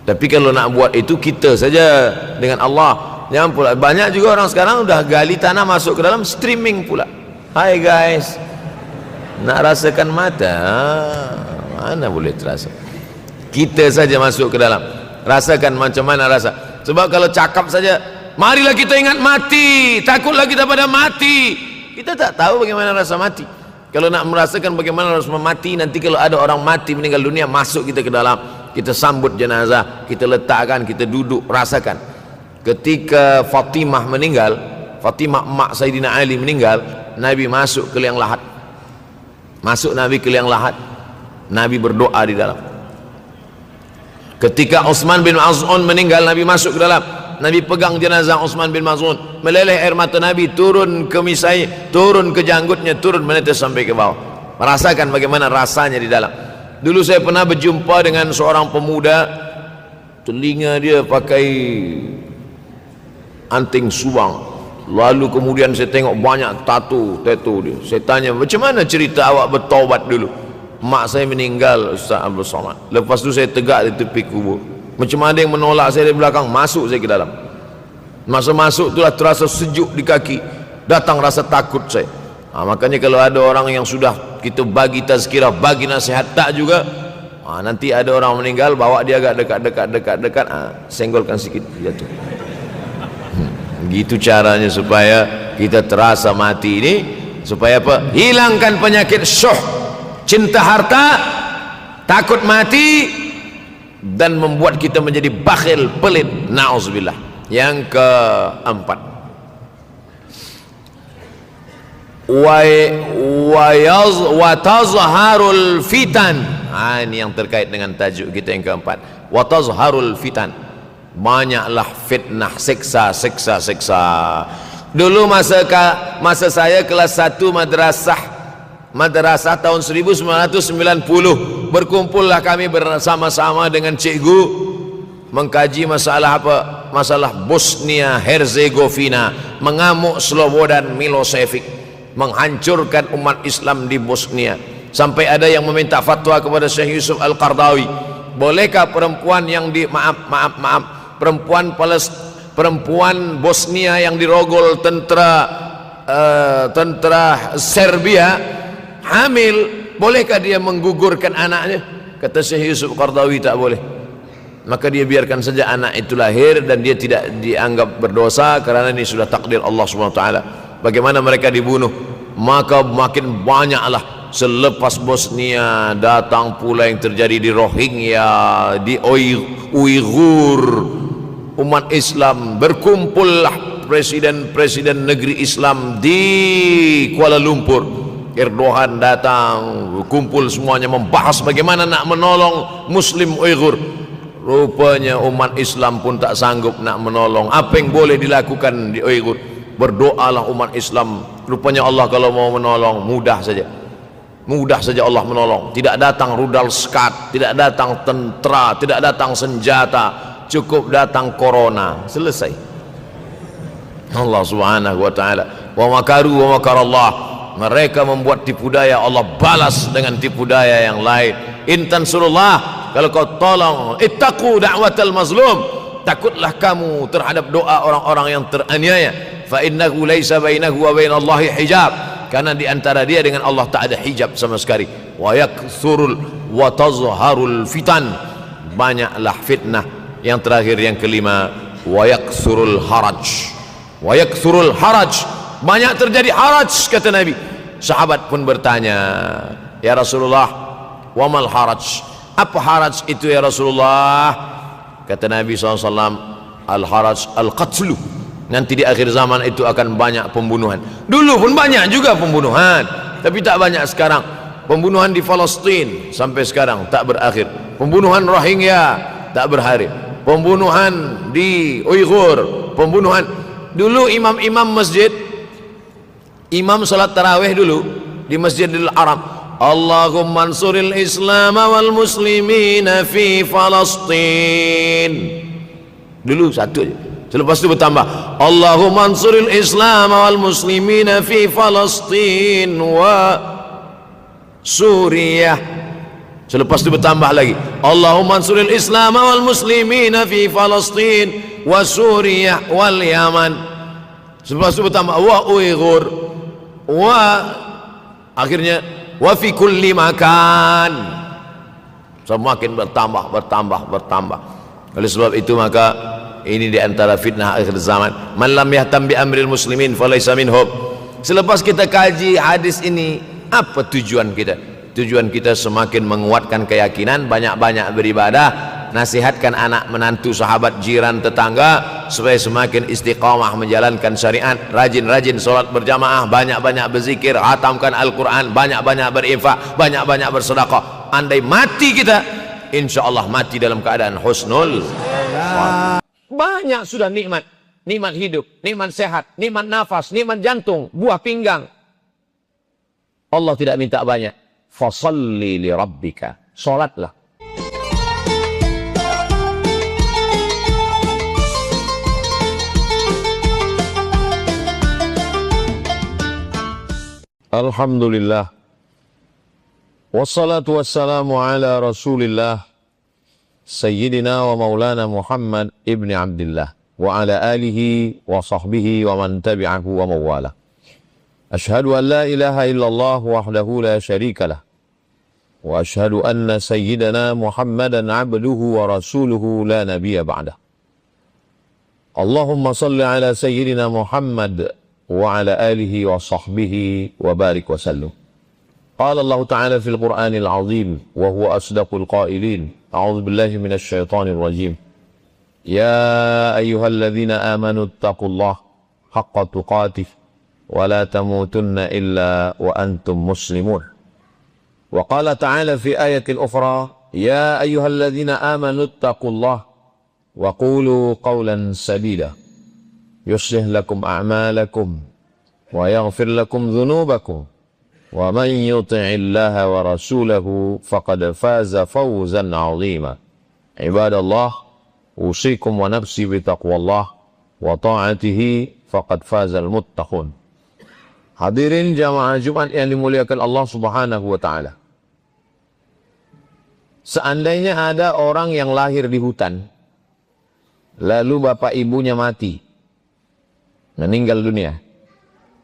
Tapi kalau nak buat itu kita saja dengan Allah. Jangan pula, banyak juga orang sekarang udah gali tanah masuk ke dalam, streaming pula. Hai guys, nak rasakan mata, mana boleh terasa. Kita saja masuk ke dalam, rasakan macam mana rasa. Sebab kalau cakap saja, marilah kita ingat mati, takutlah kita pada mati, kita tak tahu bagaimana rasa mati. Kalau nak merasakan bagaimana rasa mati, nanti kalau ada orang mati meninggal dunia, masuk kita ke dalam, kita sambut jenazah, kita letakkan, kita duduk, rasakan. Ketika Fatimah meninggal, Fatimah emak Sayyidina Ali meninggal, Nabi masuk ke liang lahat. Masuk Nabi ke liang lahat, Nabi berdoa di dalam. Ketika Utsman bin Maz'un meninggal, Nabi masuk ke dalam, Nabi pegang jenazah Utsman bin Maz'un, meleleh air mata Nabi turun ke misai, turun ke janggutnya, turun menetes sampai ke bawah. Merasakan bagaimana rasanya di dalam. Dulu saya pernah berjumpa dengan seorang pemuda, telinga dia pakai anting subang, lalu kemudian saya tengok banyak tato dia. Saya tanya, macam mana cerita awak bertaubat dulu? Mak saya meninggal, Ustaz Abdul Somad. Lepas tu saya tegak di tepi kubur. Macam ada yang menolak saya dari belakang, masuk saya ke dalam. Masa masuk itulah terasa sejuk di kaki, datang rasa takut saya. Makanya kalau ada orang yang sudah kita bagi tazkirah, bagi nasihat tak juga, nanti ada orang meninggal, bawa dia agak dekat, senggolkan sikit, jatuh. Gitu caranya supaya kita terasa mati ini, supaya apa? Hilangkan penyakit syuh, cinta harta, takut mati, dan membuat kita menjadi bakhil, pelit. Na'udzubillah. Yang keempat, wa tazharul fitan. Ini yang terkait dengan tajuk kita yang keempat, wa tazharul fitan. Banyaklah fitnah, siksa. Dulu masa saya kelas 1 madrasah tahun 1990, berkumpullah kami bersama-sama dengan cikgu mengkaji masalah apa? Masalah Bosnia Herzegovina, mengamuk Slobodan Milosevic, menghancurkan umat Islam di Bosnia. Sampai ada yang meminta fatwa kepada Syekh Yusuf Al-Qardawi, bolehkah perempuan yang perempuan Bosnia yang dirogol tentara Serbia hamil, bolehkah dia menggugurkan anaknya? Kata Syekh Yusuf Qardawi, tak boleh. Maka dia biarkan saja anak itu lahir dan dia tidak dianggap berdosa, karena ini sudah takdir Allah SWT. Bagaimana mereka dibunuh? Maka makin banyaklah. Selepas Bosnia datang pula yang terjadi di Rohingya, di Uighur. Umat Islam berkumpullah, presiden-presiden negeri Islam di Kuala Lumpur. Erdogan datang, kumpul semuanya membahas bagaimana nak menolong Muslim Uighur. Rupanya umat Islam pun tak sanggup nak menolong. Apa yang boleh dilakukan di Uighur? Berdoalah umat Islam. Rupanya Allah kalau mau menolong mudah saja Allah menolong. Tidak datang rudal skat, tidak datang tentera, tidak datang senjata, cukup datang corona, selesai. Allah Subhanahu wa taala, wa makaru wa makarallah. Mereka membuat tipu daya, Allah balas dengan tipu daya yang lain. In tansurullah, kalau kau tolong, ittaqu da'watal mazlum, takutlah kamu terhadap doa orang-orang yang teraniaya. Fa innahu laisa bainahu wa bainallahi hijab, karena di antara dia dengan Allah tak ada hijab sama sekali. Wa tazharul fitan, banyaklah fitnah. Yang terakhir, yang kelima, wa yaksurul haraj, banyak terjadi haraj, kata Nabi. Sahabat pun bertanya, ya Rasulullah, wa mal haraj, apa haraj itu ya Rasulullah? Kata Nabi SAW, al haraj al qatlu, nanti di akhir zaman itu akan banyak pembunuhan. Dulu pun banyak juga pembunuhan, tapi tak banyak sekarang. Pembunuhan di Palestina sampai sekarang tak berakhir. Pembunuhan Rohingya tak berakhir. Pembunuhan di Uighur, pembunuhan. Dulu imam-imam masjid, imam salat tarawih dulu di Masjidil Haram, Allahumma ansuril Islam wal muslimina fi Palestin. Dulu satu aja. Selepas itu bertambah, Allahumma ansuril Islam wal muslimina fi Palestin wa Suriah. Selepas itu bertambah lagi, Allahumma ansuril Islam wal muslimina fi Palestin wa Suriah wal Yaman. Selepas itu bertambah wa Uighur, wa akhirnya wa fi kulli makan. Semakin bertambah. Oleh sebab itu maka ini di antara fitnah akhir zaman. Man lam yahtam bi amril muslimin falaysa minhum. Selepas kita kaji hadis ini, apa tujuan kita? Tujuan kita semakin menguatkan keyakinan, banyak-banyak beribadah, nasihatkan anak menantu, sahabat, jiran, tetangga supaya semakin istiqamah menjalankan syariat, rajin-rajin solat berjamaah, banyak-banyak berzikir, hatamkan Al-Quran, banyak-banyak berinfak, banyak-banyak bersedekah. Andai mati kita, insya Allah mati dalam keadaan husnul. Banyak sudah nikmat hidup, nikmat sehat, nikmat nafas, nikmat jantung, buah pinggang. Allah tidak minta banyak. Fasalli li rabbika, salatlah. Alhamdulillah, wassalatu wassalamu ala rasulillah, Sayyidina wa maulana Muhammad ibn Abdullah, wa ala alihi wa sahbihi wa man tabi'ahu wa mawala. Ashhadu an la ilaha illallah wahdahu la syarika lah, wa ashhadu anna sayyidana Muhammadan abduhu wa rasuluhu la nabiyya ba'dah. Allahumma salli ala sayyidina Muhammad وعلى آله وصحبه وبارك وسلم. قال الله تعالى في القرآن العظيم وهو أصدق القائلين: أعوذ بالله من الشيطان الرجيم. يا أيها الذين آمنوا اتقوا الله حق تقاته ولا تموتن إلا وأنتم مسلمون. وقال تعالى في آية أخرى: يا أيها الذين آمنوا اتقوا الله وقولوا قولا سديدا يصلح لكم أعمالكم ويغفر لكم ذنوبكم ومن يطع الله ورسوله فقد فاز فوزا عظيما. عباد الله، أوصيكم ونفسي بتقوى الله وطاعته فقad fazal muttaqun. Hadirin jamaah Jumat yang dimuliakan Allah Subhanahu wa taala. Seandainya ada orang yang lahir di hutan, lalu bapak ibunya mati, meninggal dunia,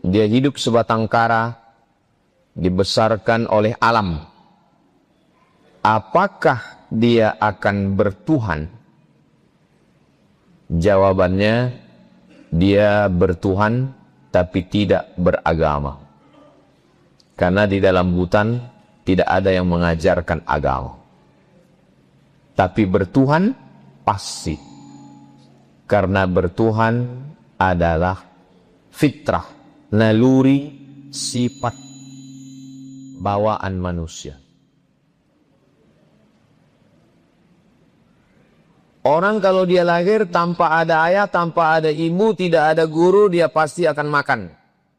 dia hidup sebatang kara, dibesarkan oleh alam, apakah dia akan bertuhan? Jawabannya, dia bertuhan tapi tidak beragama. Karena di dalam hutan tidak ada yang mengajarkan agama. Tapi bertuhan pasti. Karena bertuhan adalah fitrah, naluri, sifat bawaan manusia. Orang kalau dia lahir tanpa ada ayah, tanpa ada ibu, tidak ada guru, dia pasti akan makan.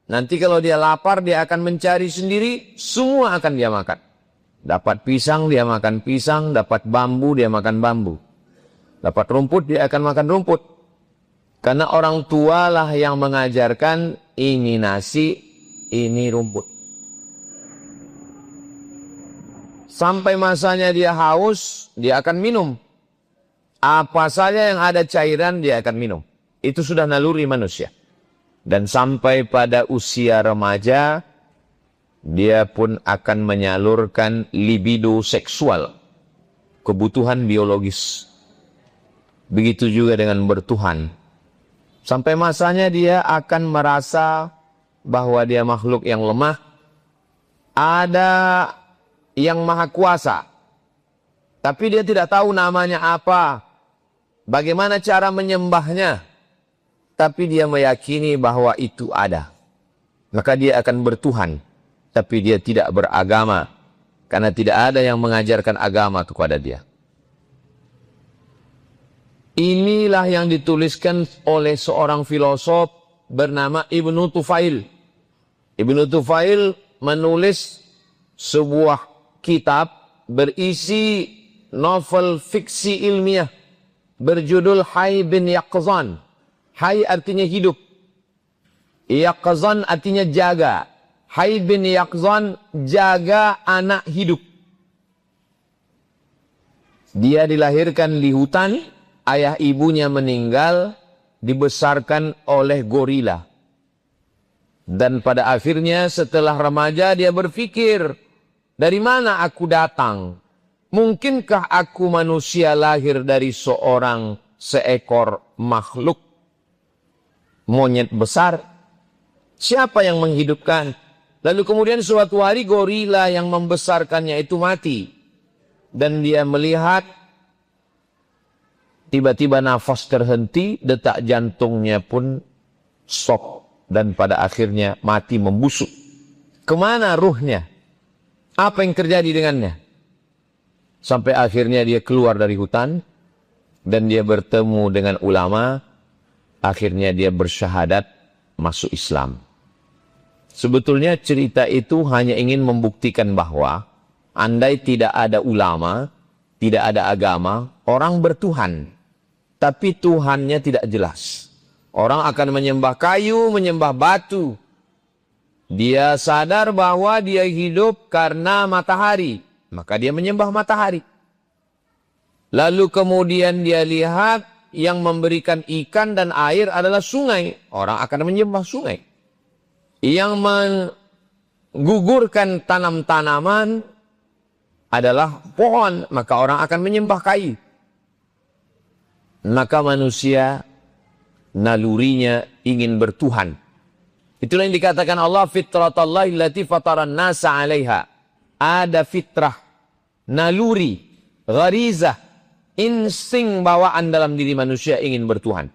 Nanti kalau dia lapar, dia akan mencari sendiri, semua akan dia makan. Dapat pisang, dia makan pisang. Dapat bambu, dia makan bambu. Dapat rumput, dia akan makan rumput. Karena orang tua lah yang mengajarkan, ini nasi, ini rumput. Sampai masanya dia haus, dia akan minum. Apa saja yang ada cairan, dia akan minum. Itu sudah naluri manusia. Dan sampai pada usia remaja, dia pun akan menyalurkan libido seksual, kebutuhan biologis. Begitu juga dengan bertuhan. Sampai masanya dia akan merasa bahwa dia makhluk yang lemah. Ada yang maha kuasa, tapi dia tidak tahu namanya apa, bagaimana cara menyembahnya, tapi dia meyakini bahwa itu ada. Maka dia akan bertuhan, tapi dia tidak beragama, karena tidak ada yang mengajarkan agama kepada dia. Inilah yang dituliskan oleh seorang filosof bernama Ibnu Tufail. Ibnu Tufail menulis sebuah kitab berisi novel fiksi ilmiah berjudul Hayy bin Yaqzan. Hayy artinya hidup, Yaqzan artinya jaga. Hayy bin Yaqzan, jaga anak hidup. Dia dilahirkan di hutan, ayah ibunya meninggal, dibesarkan oleh gorila. Dan pada akhirnya setelah remaja dia berpikir, dari mana aku datang? Mungkinkah aku manusia lahir dari seekor makhluk monyet besar? Siapa yang menghidupkan? Lalu kemudian suatu hari gorila yang membesarkannya itu mati. Dan dia melihat tiba-tiba nafas terhenti, detak jantungnya pun stop. Dan pada akhirnya mati membusuk. Kemana ruhnya? Apa yang terjadi dengannya? Sampai akhirnya dia keluar dari hutan dan dia bertemu dengan ulama. Akhirnya dia bersyahadat masuk Islam. Sebetulnya cerita itu hanya ingin membuktikan bahwa andai tidak ada ulama, tidak ada agama, orang bertuhan. Tapi Tuhannya tidak jelas. Orang akan menyembah kayu, menyembah batu. Dia sadar bahwa dia hidup karena matahari. Maka dia menyembah matahari. Lalu kemudian dia lihat yang memberikan ikan dan air adalah sungai. Orang akan menyembah sungai. Yang menggugurkan tanam-tanaman adalah pohon. Maka orang akan menyembah kayu. Maka manusia nalurinya ingin bertuhan. Itulah yang dikatakan Allah, fitratallahi allati fataran nasa 'alaiha. Ada fitrah, naluri, gharizah, insting bawaan dalam diri manusia ingin bertuhan.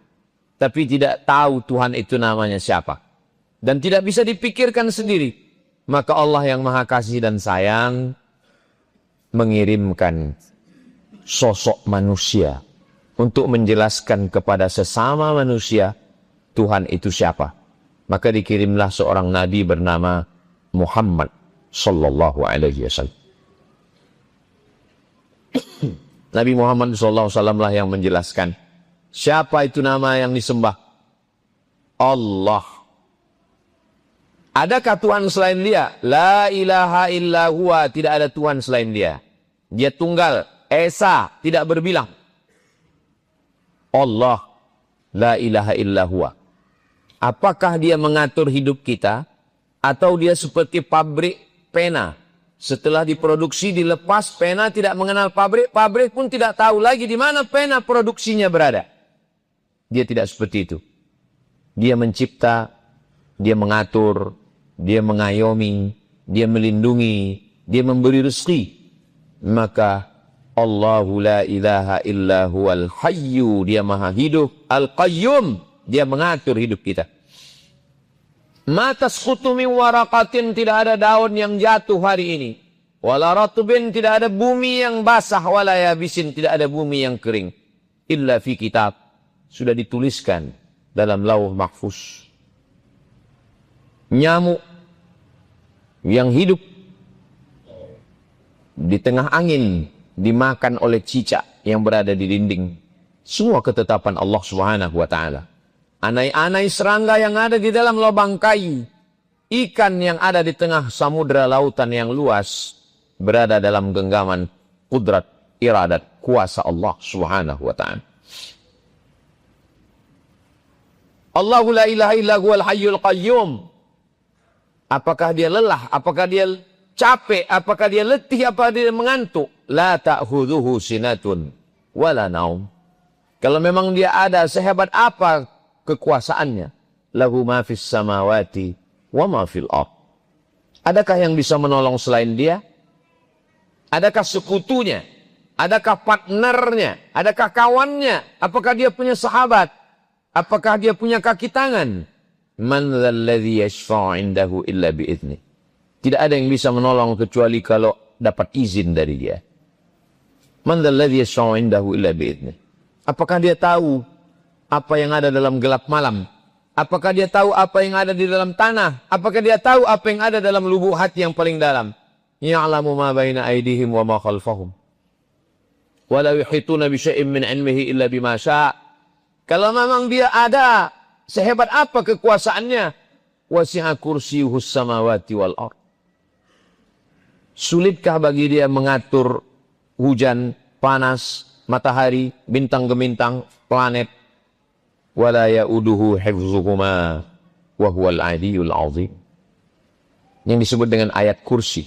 Tapi tidak tahu Tuhan itu namanya siapa. Dan tidak bisa dipikirkan sendiri. Maka Allah yang Maha Kasih dan Sayang mengirimkan sosok manusia untuk menjelaskan kepada sesama manusia Tuhan itu siapa. Maka dikirimlah seorang nabi bernama Muhammad sallallahu alaihi wasallam. Nabi Muhammad sallallahu alaihi wasallam lah yang menjelaskan siapa itu nama yang disembah. Allah. Adakah Tuhan selain dia? La ilaha illa huwa. Tidak ada Tuhan selain dia. Dia tunggal, esa, tidak berbilang. Allah. La ilaha illa huwa. Apakah dia mengatur hidup kita? Atau dia seperti pabrik pena. Setelah diproduksi, dilepas, pena tidak mengenal pabrik. Pabrik pun tidak tahu lagi di mana pena produksinya berada. Dia tidak seperti itu. Dia mencipta, dia mengatur, dia mengayomi, dia melindungi, dia memberi rezeki. Maka Allahu la ilaha illa huwal hayyu, dia maha hidup, al-qayyum, dia mengatur hidup kita. Ma tasqutu min waraqatin, tidak ada daun yang jatuh hari ini. Wala ratbin, tidak ada bumi yang basah. Wala yabisin, tidak ada bumi yang kering. Illa fi kitab, sudah dituliskan dalam lauh mahfuz. Nyamuk yang hidup di tengah angin dimakan oleh cicak yang berada di dinding. Semua ketetapan Allah Subhanahu wa taala. Anai-anai serangga yang ada di dalam lubang kayu, ikan yang ada di tengah samudra lautan yang luas, berada dalam genggaman kudrat, iradat, kuasa Allah Subhanahu wa ta'ala. Allahu la ilaha illa huwal hayyul qayyum. Apakah dia lelah? Apakah dia capek? Apakah dia letih? Apakah dia mengantuk? La ta'khudhuhu sinatun wala naum. Kalau memang dia ada, sehebat apa kekuasaannya? Lahu ma fis samawati wa ma fil ardh. Adakah yang bisa menolong selain dia? Adakah sekutunya? Adakah partnernya? Adakah kawannya? Apakah dia punya sahabat? Apakah dia punya kaki tangan? Man dzalladzi yashfa'u 'indahu illa bi'idznih. Tidak ada yang bisa menolong kecuali kalau dapat izin dari dia. Man dzalladzi yashfa'u 'indahu illa bi'idznih. Apakah dia tahu apa yang ada dalam gelap malam? Apakah dia tahu apa yang ada di dalam tanah? Apakah dia tahu apa yang ada dalam lubuk hati yang paling dalam? Ya'lamu ma baina aydihim wa ma khalfahum. Wa la yuhituna bi syai'in min 'ilmihi illa bima syaa'. Kalau memang dia ada, sehebat apa kekuasaannya? Wasi'a kursiyyuhus samawati wal ardh. Sulitkah bagi dia mengatur hujan, panas, matahari, bintang gemintang, planet? Wala ya'uduhu hifzuhuma wa huwal 'aliyyul 'azim. Yang disebut dengan ayat kursi.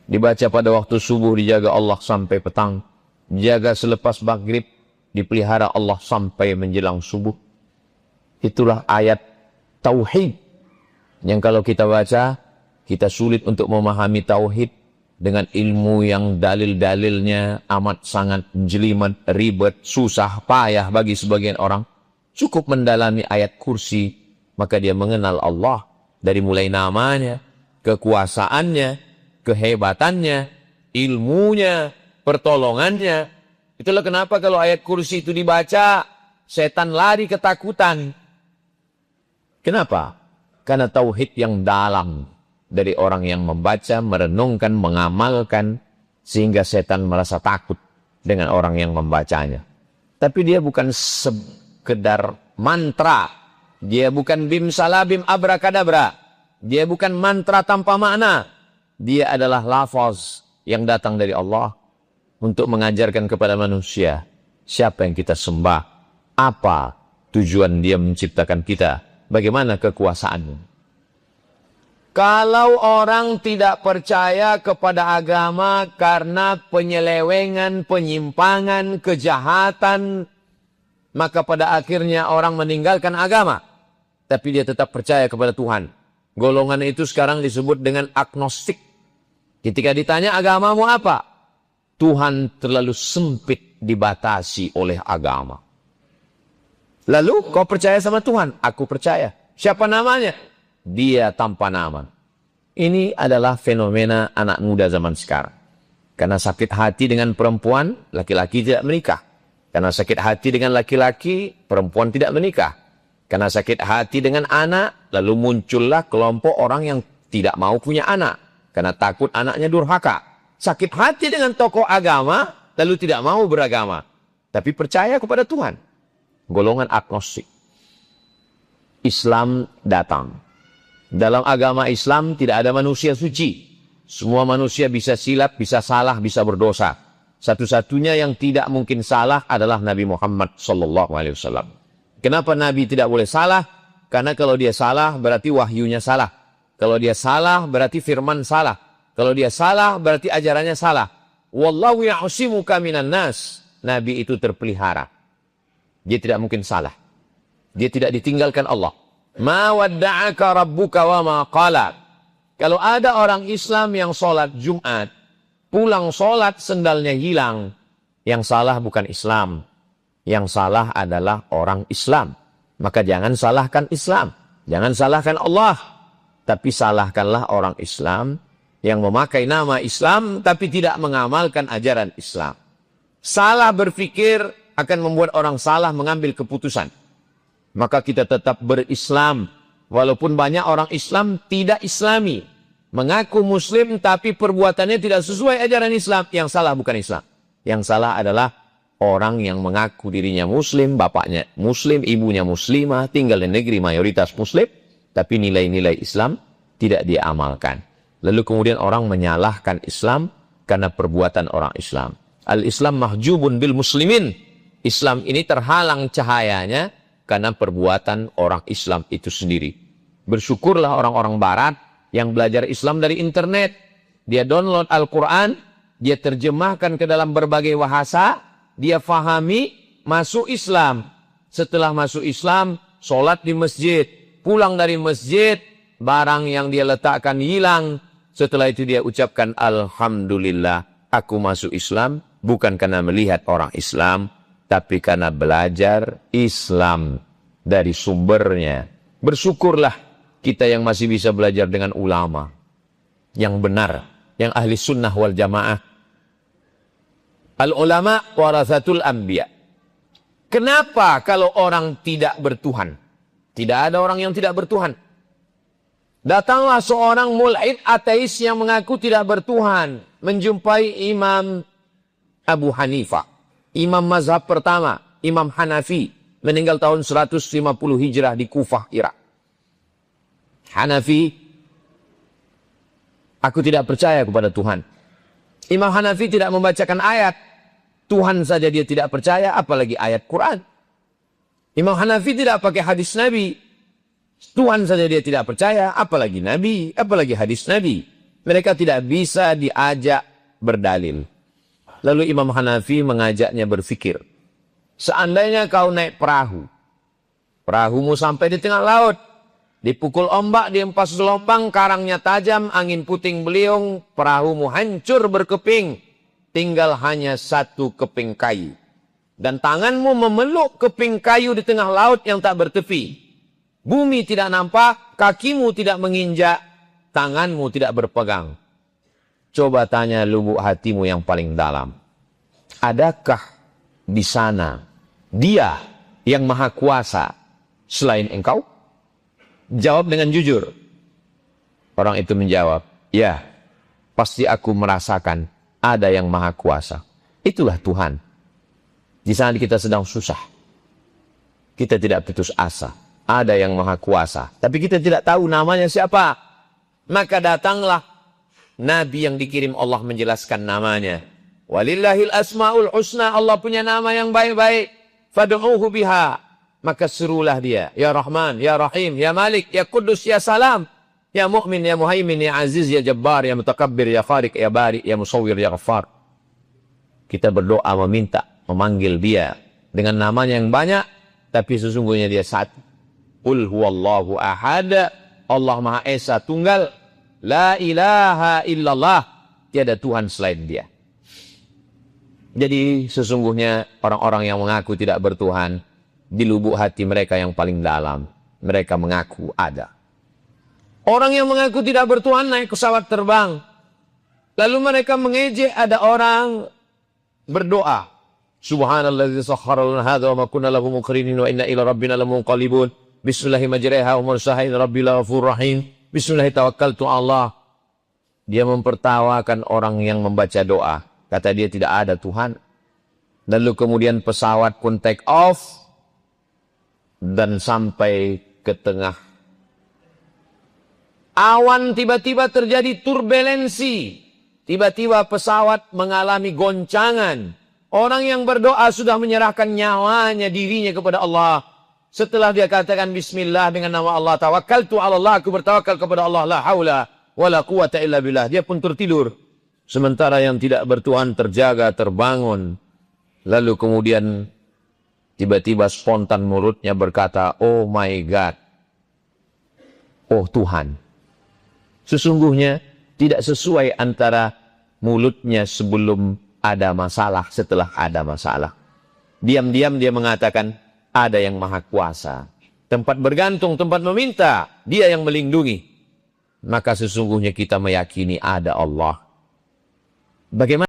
Dibaca pada waktu subuh, dijaga Allah sampai petang. Dijaga selepas maghrib, dipelihara Allah sampai menjelang subuh. Itulah ayat tauhid. Yang kalau kita baca, kita sulit untuk memahami tauhid dengan ilmu yang dalil-dalilnya amat sangat jelimet, ribet, susah, payah bagi sebagian orang. Cukup mendalami ayat kursi, maka dia mengenal Allah dari mulai namanya, kekuasaannya, kehebatannya, ilmunya, pertolongannya. Itulah kenapa kalau ayat kursi itu dibaca, setan lari ketakutan. Kenapa? Karena tauhid yang dalam dari orang yang membaca, merenungkan, mengamalkan, sehingga setan merasa takut dengan orang yang membacanya. Tapi dia bukan sekedar mantra. Dia bukan bim salabim abrakadabra. Dia bukan mantra tanpa makna. Dia adalah lafaz yang datang dari Allah untuk mengajarkan kepada manusia siapa yang kita sembah, apa tujuan dia menciptakan kita, bagaimana kekuasaannya. Kalau orang tidak percaya kepada agama karena penyelewengan, penyimpangan, kejahatan, maka pada akhirnya orang meninggalkan agama. Tapi dia tetap percaya kepada Tuhan. Golongan itu sekarang disebut dengan agnostik. Ketika ditanya agamamu apa? Tuhan terlalu sempit dibatasi oleh agama. Lalu kau percaya sama Tuhan? Aku percaya. Siapa namanya? Dia tanpa nama. Ini adalah fenomena anak muda zaman sekarang. Karena sakit hati dengan perempuan, laki-laki tidak menikah. Karena sakit hati dengan laki-laki, perempuan tidak menikah. Karena sakit hati dengan anak, lalu muncullah kelompok orang yang tidak mau punya anak. Karena takut anaknya durhaka. Sakit hati dengan tokoh agama, lalu tidak mau beragama. Tapi percaya kepada Tuhan. Golongan agnostik. Islam datang. Dalam agama Islam tidak ada manusia suci. Semua manusia bisa silap, bisa salah, bisa berdosa. Satu-satunya yang tidak mungkin salah adalah Nabi Muhammad SAW. Kenapa Nabi tidak boleh salah? Karena kalau dia salah berarti wahyunya salah. Kalau dia salah berarti firman salah. Kalau dia salah berarti ajarannya salah. Wallahu ya'simuka minan nas. Nabi itu terpelihara. Dia tidak mungkin salah. Dia tidak ditinggalkan Allah. Ma wadda'aka rabbuka wa ma qala. Kalau ada orang Islam yang sholat Jumat, pulang sholat sendalnya hilang, yang salah bukan Islam. Yang salah adalah orang Islam. Maka jangan salahkan Islam. Jangan salahkan Allah. Tapi salahkanlah orang Islam yang memakai nama Islam tapi tidak mengamalkan ajaran Islam. Salah berpikir akan membuat orang salah mengambil keputusan. Maka kita tetap berislam. Walaupun banyak orang Islam tidak Islami. Mengaku Muslim tapi perbuatannya tidak sesuai ajaran Islam. Yang salah bukan Islam. Yang salah adalah orang yang mengaku dirinya Muslim, bapaknya Muslim, ibunya Muslimah, tinggal di negeri mayoritas Muslim. Tapi nilai-nilai Islam tidak dia amalkan. Lalu kemudian orang menyalahkan Islam karena perbuatan orang Islam. Al-Islam mahjubun bil muslimin. Islam ini terhalang cahayanya karena perbuatan orang Islam itu sendiri. Bersyukurlah orang-orang barat yang belajar Islam dari internet. Dia download Al-Quran, dia terjemahkan ke dalam berbagai bahasa, dia fahami, masuk Islam. Setelah masuk Islam, sholat di masjid. Pulang dari masjid, barang yang dia letakkan hilang. Setelah itu dia ucapkan, Alhamdulillah, aku masuk Islam, bukan karena melihat orang Islam, tapi karena belajar Islam dari sumbernya. Bersyukurlah kita yang masih bisa belajar dengan ulama yang benar, yang ahli sunnah wal jamaah. Al-ulama warathatul anbiya. Kenapa kalau orang tidak bertuhan? Tidak ada orang yang tidak bertuhan. Datanglah seorang mulhid ateis yang mengaku tidak bertuhan, menjumpai Imam Abu Hanifah. Imam mazhab pertama, Imam Hanafi, meninggal tahun 150 Hijrah di Kufah, Irak. Hanafi, aku tidak percaya kepada Tuhan. Imam Hanafi tidak membacakan ayat. Tuhan saja dia tidak percaya, apalagi ayat Quran. Imam Hanafi tidak pakai hadis Nabi. Tuhan saja dia tidak percaya, apalagi Nabi, apalagi hadis Nabi. Mereka tidak bisa diajak berdalil. Lalu Imam Hanafi mengajaknya berfikir. Seandainya kau naik perahu. Perahumu sampai di tengah laut. Dipukul ombak, dihempas gelombang, karangnya tajam, angin puting beliung, perahumu hancur berkeping. Tinggal hanya satu keping kayu. Dan tanganmu memeluk keping kayu di tengah laut yang tak bertepi. Bumi tidak nampak, kakimu tidak menginjak, tanganmu tidak berpegang. Coba tanya lubuk hatimu yang paling dalam. Adakah di sana dia yang maha kuasa selain engkau? Jawab dengan jujur. Orang itu menjawab, ya, pasti aku merasakan ada yang maha kuasa. Itulah Tuhan. Di sana kita sedang susah. Kita tidak putus asa. Ada yang maha kuasa. Tapi kita tidak tahu namanya siapa. Maka datanglah Nabi yang dikirim Allah menjelaskan namanya. Walillahil asma'ul husna. Allah punya nama yang baik-baik. Fad'uhu biha. Maka serulah dia. Ya Rahman, Ya Rahim, Ya Malik, Ya Kudus, Ya Salam. Ya Mu'min, Ya Muhaimin, Ya Aziz, Ya Jabbar, Ya Mutakabbir, Ya Khariq, Ya Bari, Ya Musawwir, Ya Ghaffar. Kita berdoa meminta, memanggil dia. Dengan namanya yang banyak. Tapi sesungguhnya dia satu. Qul huwallahu ahad. Allah Maha Esa Tunggal. La ilaha illallah. Tiada Tuhan selain Dia. Jadi sesungguhnya orang-orang yang mengaku tidak bertuhan, di lubuk hati mereka yang paling dalam, mereka mengaku ada. Orang yang mengaku tidak bertuhan naik pesawat terbang. Lalu mereka mengejek ada orang berdoa. Subhanalladzi sakhkhara lana hadza wa ma kunna lahu muqrinin wa inna ila rabbina lamunqalibun. Bismillahi majriha wa mursaha inna rabbil ghafurur rahim. Bismillahi tawakkaltu 'ala Allah. Dia mempertawakan orang yang membaca doa. Kata dia tidak ada Tuhan. Lalu kemudian pesawat pun take off dan sampai ke tengah awan, tiba-tiba terjadi turbulensi. Tiba-tiba pesawat mengalami goncangan. Orang yang berdoa sudah menyerahkan nyawanya, dirinya kepada Allah. Setelah dia katakan bismillah dengan nama Allah, tawakkaltu 'ala Allah, aku bertawakal kepada Allah, la haula wala quwata illa billah. Dia pun tertidur. Sementara yang tidak bertuhan terjaga, terbangun. Lalu kemudian tiba-tiba spontan mulutnya berkata, oh my God. Oh Tuhan. Sesungguhnya tidak sesuai antara mulutnya sebelum ada masalah, setelah ada masalah. Diam-diam dia mengatakan, ada yang maha kuasa. Tempat bergantung, tempat meminta, Dia yang melindungi. Maka sesungguhnya kita meyakini ada Allah. Bagaimana